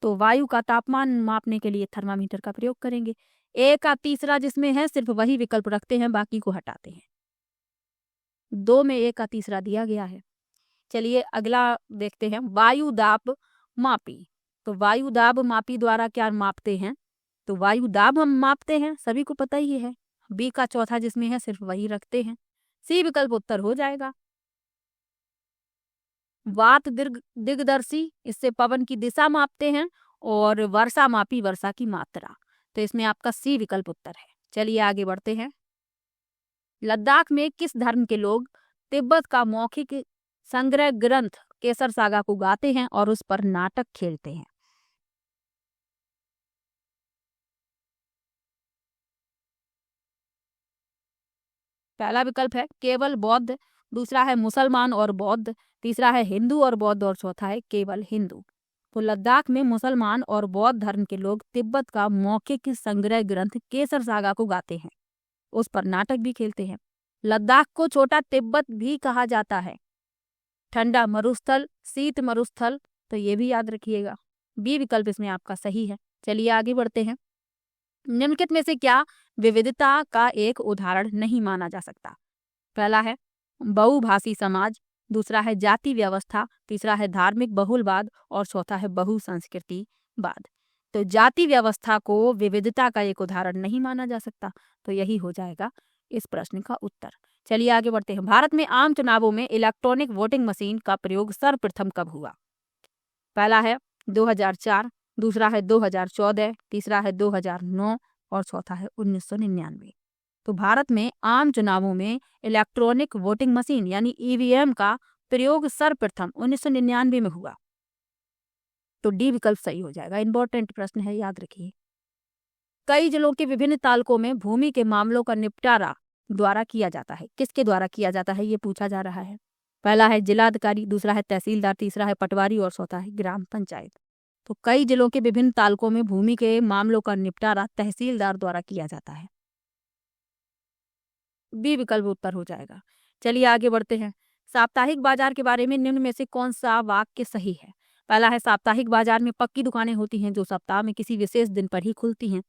तो वायु का तापमान मापने के लिए थर्मामीटर का प्रयोग करेंगे। ए का तीसरा जिसमें है सिर्फ वही विकल्प रखते हैं, बाकी को हटाते हैं। 2 में ए का तीसरा दिया गया है। चलिए अगला देखते हैं। वायु दाब मापी। तो वायु दाब मापी द्वारा क्या मापते हैं? तो वायु दाब हम मापते हैं, सभी को पता ही है। बी का चौथा जिसमें है सिर्फ वही रखते हैं। सी विकल्प उत्तर हो जाएगा। वात दिग्दर्शी, इससे पवन की दिशा मापते हैं। और वर्षा मापी वर्षा की मात्रा। तो इसमें आपका सी विकल्प उत्तर है। चलिए आगे बढ़ते हैं। लद्दाख में किस धर्म के लोग तिब्बत का मौखिक संग्रह ग्रंथ केसर सागा को गाते हैं और उस पर नाटक खेलते हैं? पहला विकल्प है केवल बौद्ध, दूसरा है मुसलमान और बौद्ध, तीसरा है हिंदू और बौद्ध और चौथा है केवल हिंदू। तो लद्दाख में मुसलमान और बौद्ध धर्म के लोग तिब्बत का मौखिक संग्रह ग्रंथ केसर सागा को गाते हैं, उस पर नाटक भी खेलते हैं। लद्दाख को छोटा तिब्बत भी कहा जाता है। ठंडा मरुस्थल, शीत मरुस्थल, तो ये भी याद रखिएगा। बी विकल्प इसमें आपका सही है। चलिए आगे बढ़ते हैं। निम्नलिखित में से क्या विविधता का एक उदाहरण नहीं माना जा सकता? पहला है बहुभाषी समाज, दूसरा है जाति व्यवस्था, तीसरा है धार्मिक बहुलवाद और चौथा है बहुसंस्कृतिवाद। तो जाति व्यवस्था को विविधता का एक उदाहरण नहीं माना जा सकता, तो यही हो जाएगा इस प्रश्न का उत्तर। चलिए आगे बढ़ते हैं। भारत में आम चुनावों में इलेक्ट्रॉनिक वोटिंग मशीन का प्रयोग सर्वप्रथम कब हुआ? पहला है 2004, दूसरा है 2014, तीसरा है 2009 और चौथा है 1999। तो भारत में आम चुनावों में इलेक्ट्रॉनिक वोटिंग मशीन यानी ईवीएम का प्रयोग सर्वप्रथम 1999 में हुआ। तो डी विकल्प सही हो जाएगा। इंपॉर्टेंट प्रश्न है, याद रखिए। कई जिलों के विभिन्न तालुकों में भूमि के मामलों का निपटारा द्वारा किया जाता है। किसके द्वारा किया जाता है ये पूछा जा रहा है। पहला है जिलाधिकारी, दूसरा है तहसीलदार, तीसरा है पटवारी और चौथा है ग्राम पंचायत। तो कई जिलों के विभिन्न तालुकों में भूमि के मामलों का निपटारा तहसीलदार द्वारा किया जाता है। बी विकल्प उत्तर हो जाएगा। चलिए आगे बढ़ते हैं। साप्ताहिक बाजार के बारे में निम्न में से कौन सा वाक्य सही है? पहला है साप्ताहिक बाजार में पक्की दुकानें होती हैं जो सप्ताह में किसी विशेष दिन पर ही खुलती हैं।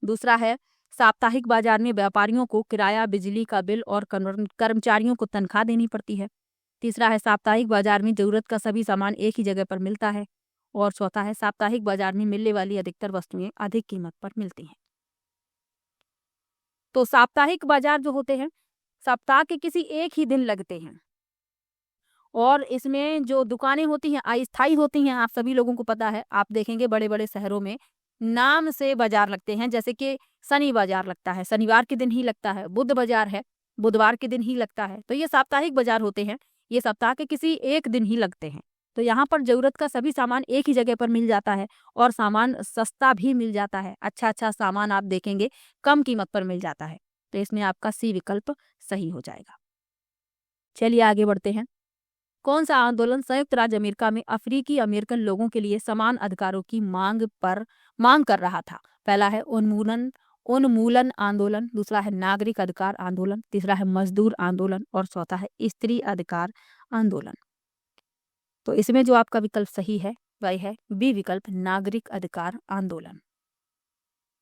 दूसरा है साप्ताहिक बाजार में व्यापारियों को किराया, बिजली का बिल और कर्मचारियों को तनख्वाह देनी पड़ती है। तीसरा है साप्ताहिक बाजार में जरूरत का सभी सामान एक ही जगह पर मिलता है। और चौथा है साप्ताहिक बाजार में मिलने वाली अधिकतर वस्तुएं अधिक कीमत पर मिलती हैं। तो साप्ताहिक बाजार जो होते हैं सप्ताह के किसी एक ही दिन लगते हैं और इसमें जो दुकानें होती हैं अस्थायी होती हैं। आप सभी लोगों को पता है, आप देखेंगे बड़े बड़े शहरों में नाम से बाजार लगते हैं, जैसे कि शनि बाजार लगता है, शनिवार के दिन ही लगता है। बुध बाजार है, बुधवार के दिन ही लगता है। तो ये साप्ताहिक बाजार होते हैं, ये सप्ताह के किसी एक दिन ही लगते हैं। तो यहाँ पर जरूरत का सभी सामान एक ही जगह पर मिल जाता है और सामान सस्ता भी मिल जाता है। अच्छा अच्छा सामान आप देखेंगे कम कीमत पर मिल जाता है। तो इसमें आपका सी विकल्प सही हो जाएगा। चलिए आगे बढ़ते हैं। कौन सा आंदोलन संयुक्त राज्य अमेरिका में अफ्रीकी अमेरिकन लोगों के लिए समान अधिकारों की मांग कर रहा था? पहला है उन्मूलन आंदोलन, दूसरा है नागरिक अधिकार आंदोलन, तीसरा है मजदूर आंदोलन और चौथा है स्त्री अधिकार आंदोलन। तो इसमें जो आपका विकल्प सही है वह है बी विकल्प, नागरिक अधिकार आंदोलन।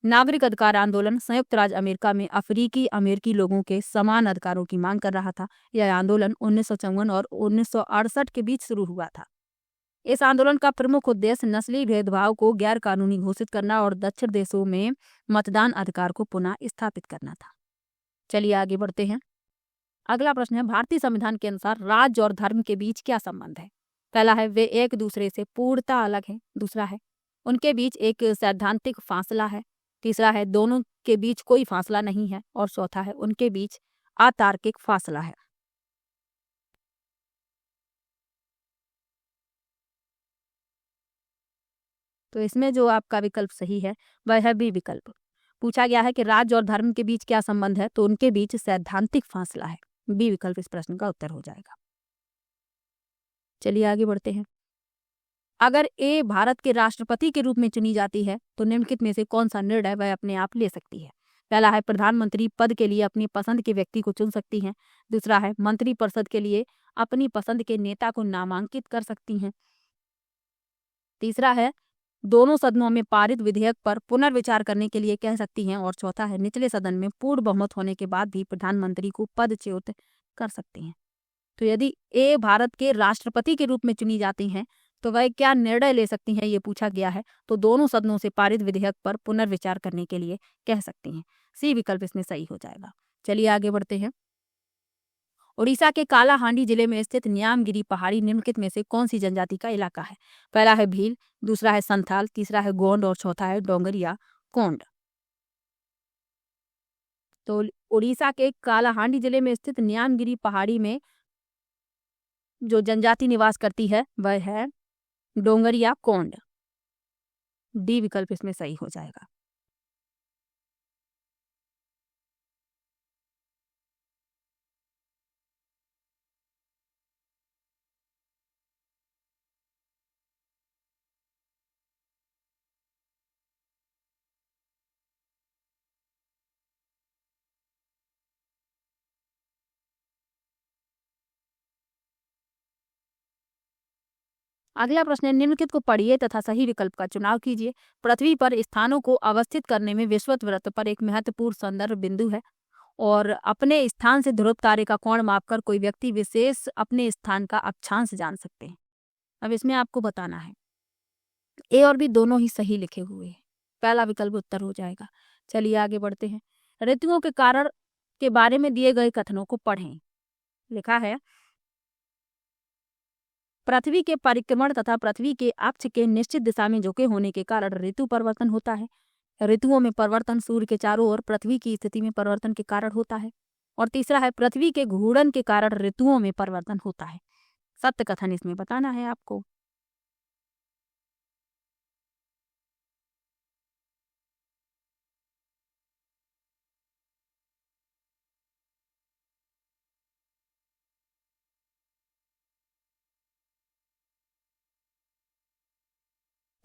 नागरिक अधिकार आंदोलन संयुक्त राज्य अमेरिका में अफ्रीकी अमेरिकी लोगों के समान अधिकारों की मांग कर रहा था। यह आंदोलन 1954 और 1968 के बीच शुरू हुआ था। इस आंदोलन का प्रमुख उद्देश्य नस्ली भेदभाव को गैर कानूनी घोषित करना और दक्षिण देशों में मतदान अधिकार को पुनः स्थापित करना था। चलिए आगे बढ़ते हैं। अगला प्रश्न है, भारतीय संविधान के अनुसार राज्य और धर्म के बीच क्या संबंध है? पहला है वे एक दूसरे से पूर्णतः अलग हैं, दूसरा है उनके बीच एक सैद्धांतिक फासला है, तीसरा है दोनों के बीच कोई फासला नहीं है और चौथा है उनके बीच अतार्किक फासला है। तो इसमें जो आपका विकल्प सही है वह है बी विकल्प। पूछा गया है कि राज्य और धर्म के बीच क्या संबंध है, तो उनके बीच सैद्धांतिक फासला है। बी विकल्प इस प्रश्न का उत्तर हो जाएगा। चलिए आगे बढ़ते हैं। अगर ए भारत के राष्ट्रपति के रूप में चुनी जाती है तो निम्नलिखित में से कौन सा निर्णय वह अपने आप ले सकती है? पहला है प्रधानमंत्री पद के लिए अपनी पसंद के व्यक्ति को चुन सकती हैं, दूसरा है मंत्रिपरिषद के लिए अपनी पसंद के नेता को नामांकित कर सकती हैं, तीसरा है दोनों सदनों में पारित विधेयक पर पुनर्विचार करने के लिए कह सकती हैं और चौथा है निचले सदन में पूर्ण बहुमत होने के बाद भी प्रधानमंत्री को पदच्युत कर सकती हैं। तो यदि ए भारत के राष्ट्रपति के रूप में चुनी जाती हैं तो वह क्या निर्णय ले सकती हैं, ये पूछा गया है। तो दोनों सदनों से पारित विधेयक पर पुनर्विचार करने के लिए कह सकती हैं। सी विकल्प इसमें सही हो जाएगा। चलिए आगे बढ़ते हैं। उड़ीसा के कालाहांडी जिले में स्थित न्यामगिरी पहाड़ी निम्नलिखित में से कौन सी जनजाति का इलाका है? पहला है भील, दूसरा है संथाल, तीसरा है गोंड और चौथा है डोंगरिया कोंड। तो उड़ीसा के कालाहांडी जिले में स्थित न्यामगिरी पहाड़ी में जो जनजाति निवास करती है वह है डोंगरिया कोंड। डी विकल्प इसमें सही हो जाएगा। अगला प्रश्न है, निम्नलिखित को पढ़िए तथा सही विकल्प का चुनाव कीजिए। पृथ्वी पर स्थानों को अवस्थित करने में विषुवत वृत्त पर एक महत्वपूर्ण संदर्भ बिंदु है और अपने स्थान से ध्रुव तारे का कोण मापकर कोई व्यक्ति विशेष अपने स्थान का अक्षांश जान सकते हैं। अब इसमें आपको बताना है, ए और बी दोनों ही सही लिखे हुए हैं, पहला विकल्प उत्तर हो जाएगा। चलिए आगे बढ़ते हैं। ऋतुओं के कारण के बारे में दिए गए कथनों को पढ़ें। लिखा है, पृथ्वी के परिक्रमण तथा पृथ्वी के अक्ष के निश्चित दिशा में झुके होने के कारण ऋतु परिवर्तन होता है। ऋतुओं में परिवर्तन सूर्य के चारों ओर पृथ्वी की स्थिति में परिवर्तन के कारण होता है। और तीसरा है, पृथ्वी के घूर्णन के कारण ऋतुओं में परिवर्तन होता है। सत्य कथन इसमें बताना है आपको।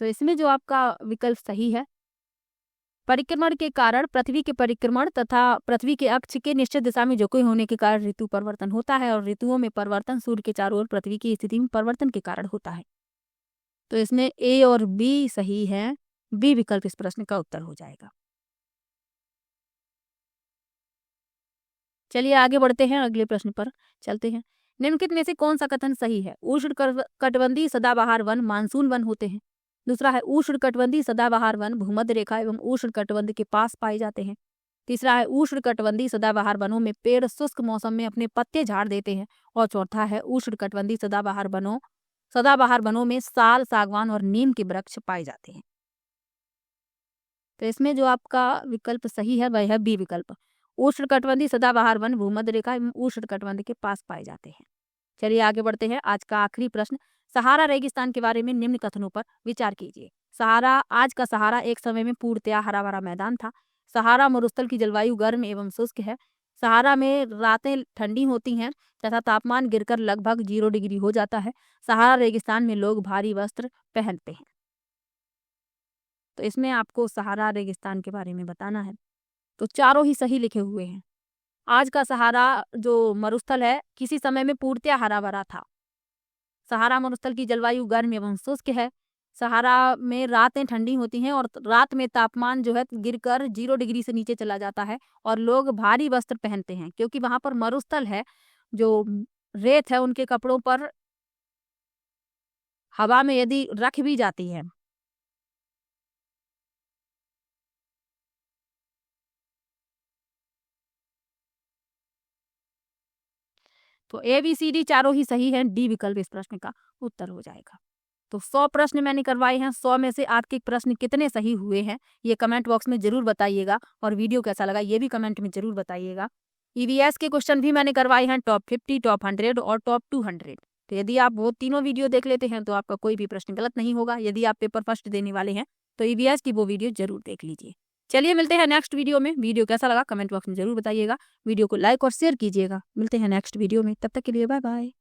तो इसमें जो आपका विकल्प सही है, परिक्रमण के कारण पृथ्वी के परिक्रमण तथा पृथ्वी के अक्ष के निश्चित दिशा में झुके होने के कारण ऋतु परिवर्तन होता है और ऋतुओं में परिवर्तन सूर्य के चारों ओर पृथ्वी की स्थिति में परिवर्तन के कारण होता है। तो इसमें ए और बी सही है, बी विकल्प इस प्रश्न का उत्तर हो जाएगा। चलिए आगे बढ़ते हैं, अगले प्रश्न पर चलते हैं। निम्नलिखित में से कौन सा कथन सही है? उष्ण कटिबंधीय सदाबहार वन मानसून वन होते हैं। दूसरा है, उष्ण कटिबंधीय सदाबहार वन भूमध्य रेखा एवं उष्ण कटिबंध के पास पाए जाते हैं। तीसरा है, उष्ण कटिबंधीय सदाबहार वनों में पेड़ शुष्क मौसम में अपने पत्ते झाड़ देते हैं। और चौथा है, उष्ण कटिबंधीय सदाबहार वनों में साल, सागवान और नीम के वृक्ष पाए जाते हैं। तो इसमें जो आपका विकल्प सही है वह है बी विकल्प। उष्ण कटिबंधीय सदाबहार वन भूमध्य रेखा एवं उष्ण कटिबंध के पास पाए जाते हैं। चलिए आगे बढ़ते हैं। आज का आखिरी प्रश्न, सहारा रेगिस्तान के बारे में निम्न कथनों पर विचार कीजिए। आज का सहारा एक समय में पूर्णतया हरा भरा मैदान था। सहारा मरुस्थल की जलवायु गर्म एवं शुष्क है। सहारा में रातें ठंडी होती हैं तथा तापमान गिरकर लगभग 0 डिग्री हो जाता है। सहारा रेगिस्तान में लोग भारी वस्त्र पहनते हैं। तो इसमें आपको सहारा रेगिस्तान के बारे में बताना है। तो चारों ही सही लिखे हुए हैं। आज का सहारा जो मरुस्थल है किसी समय में पूर्णतया हरा भरा था। सहारा मरुस्थल की जलवायु गर्म एवं शुष्क है। सहारा में रातें ठंडी होती हैं और रात में तापमान जो है गिरकर 0 डिग्री से नीचे चला जाता है और लोग भारी वस्त्र पहनते हैं क्योंकि वहां पर मरुस्थल है। जो रेत है उनके कपड़ों पर हवा में यदि रख भी जाती है तो ABCD चारों ही सही है, डी विकल्प इस प्रश्न का उत्तर हो जाएगा। तो 100 प्रश्न मैंने करवाए हैं, 100 में से आपके प्रश्न कितने सही हुए हैं ये कमेंट बॉक्स में जरूर बताइएगा और वीडियो कैसा लगा ये भी कमेंट में जरूर बताइएगा। EVS के क्वेश्चन भी मैंने करवाए हैं, टॉप 50, टॉप 100 और टॉप 200। तो यदि आप वो तीनों वीडियो देख लेते हैं तो आपका कोई भी प्रश्न गलत नहीं होगा। यदि आप पेपर फर्स्ट देने वाले हैं तो EVS की वो वीडियो जरूर देख लीजिए। चलिए मिलते हैं नेक्स्ट वीडियो में। वीडियो कैसा लगा कमेंट बॉक्स में जरूर बताइएगा। वीडियो को लाइक और शेयर कीजिएगा। मिलते हैं नेक्स्ट वीडियो में, तब तक के लिए बाय बाय।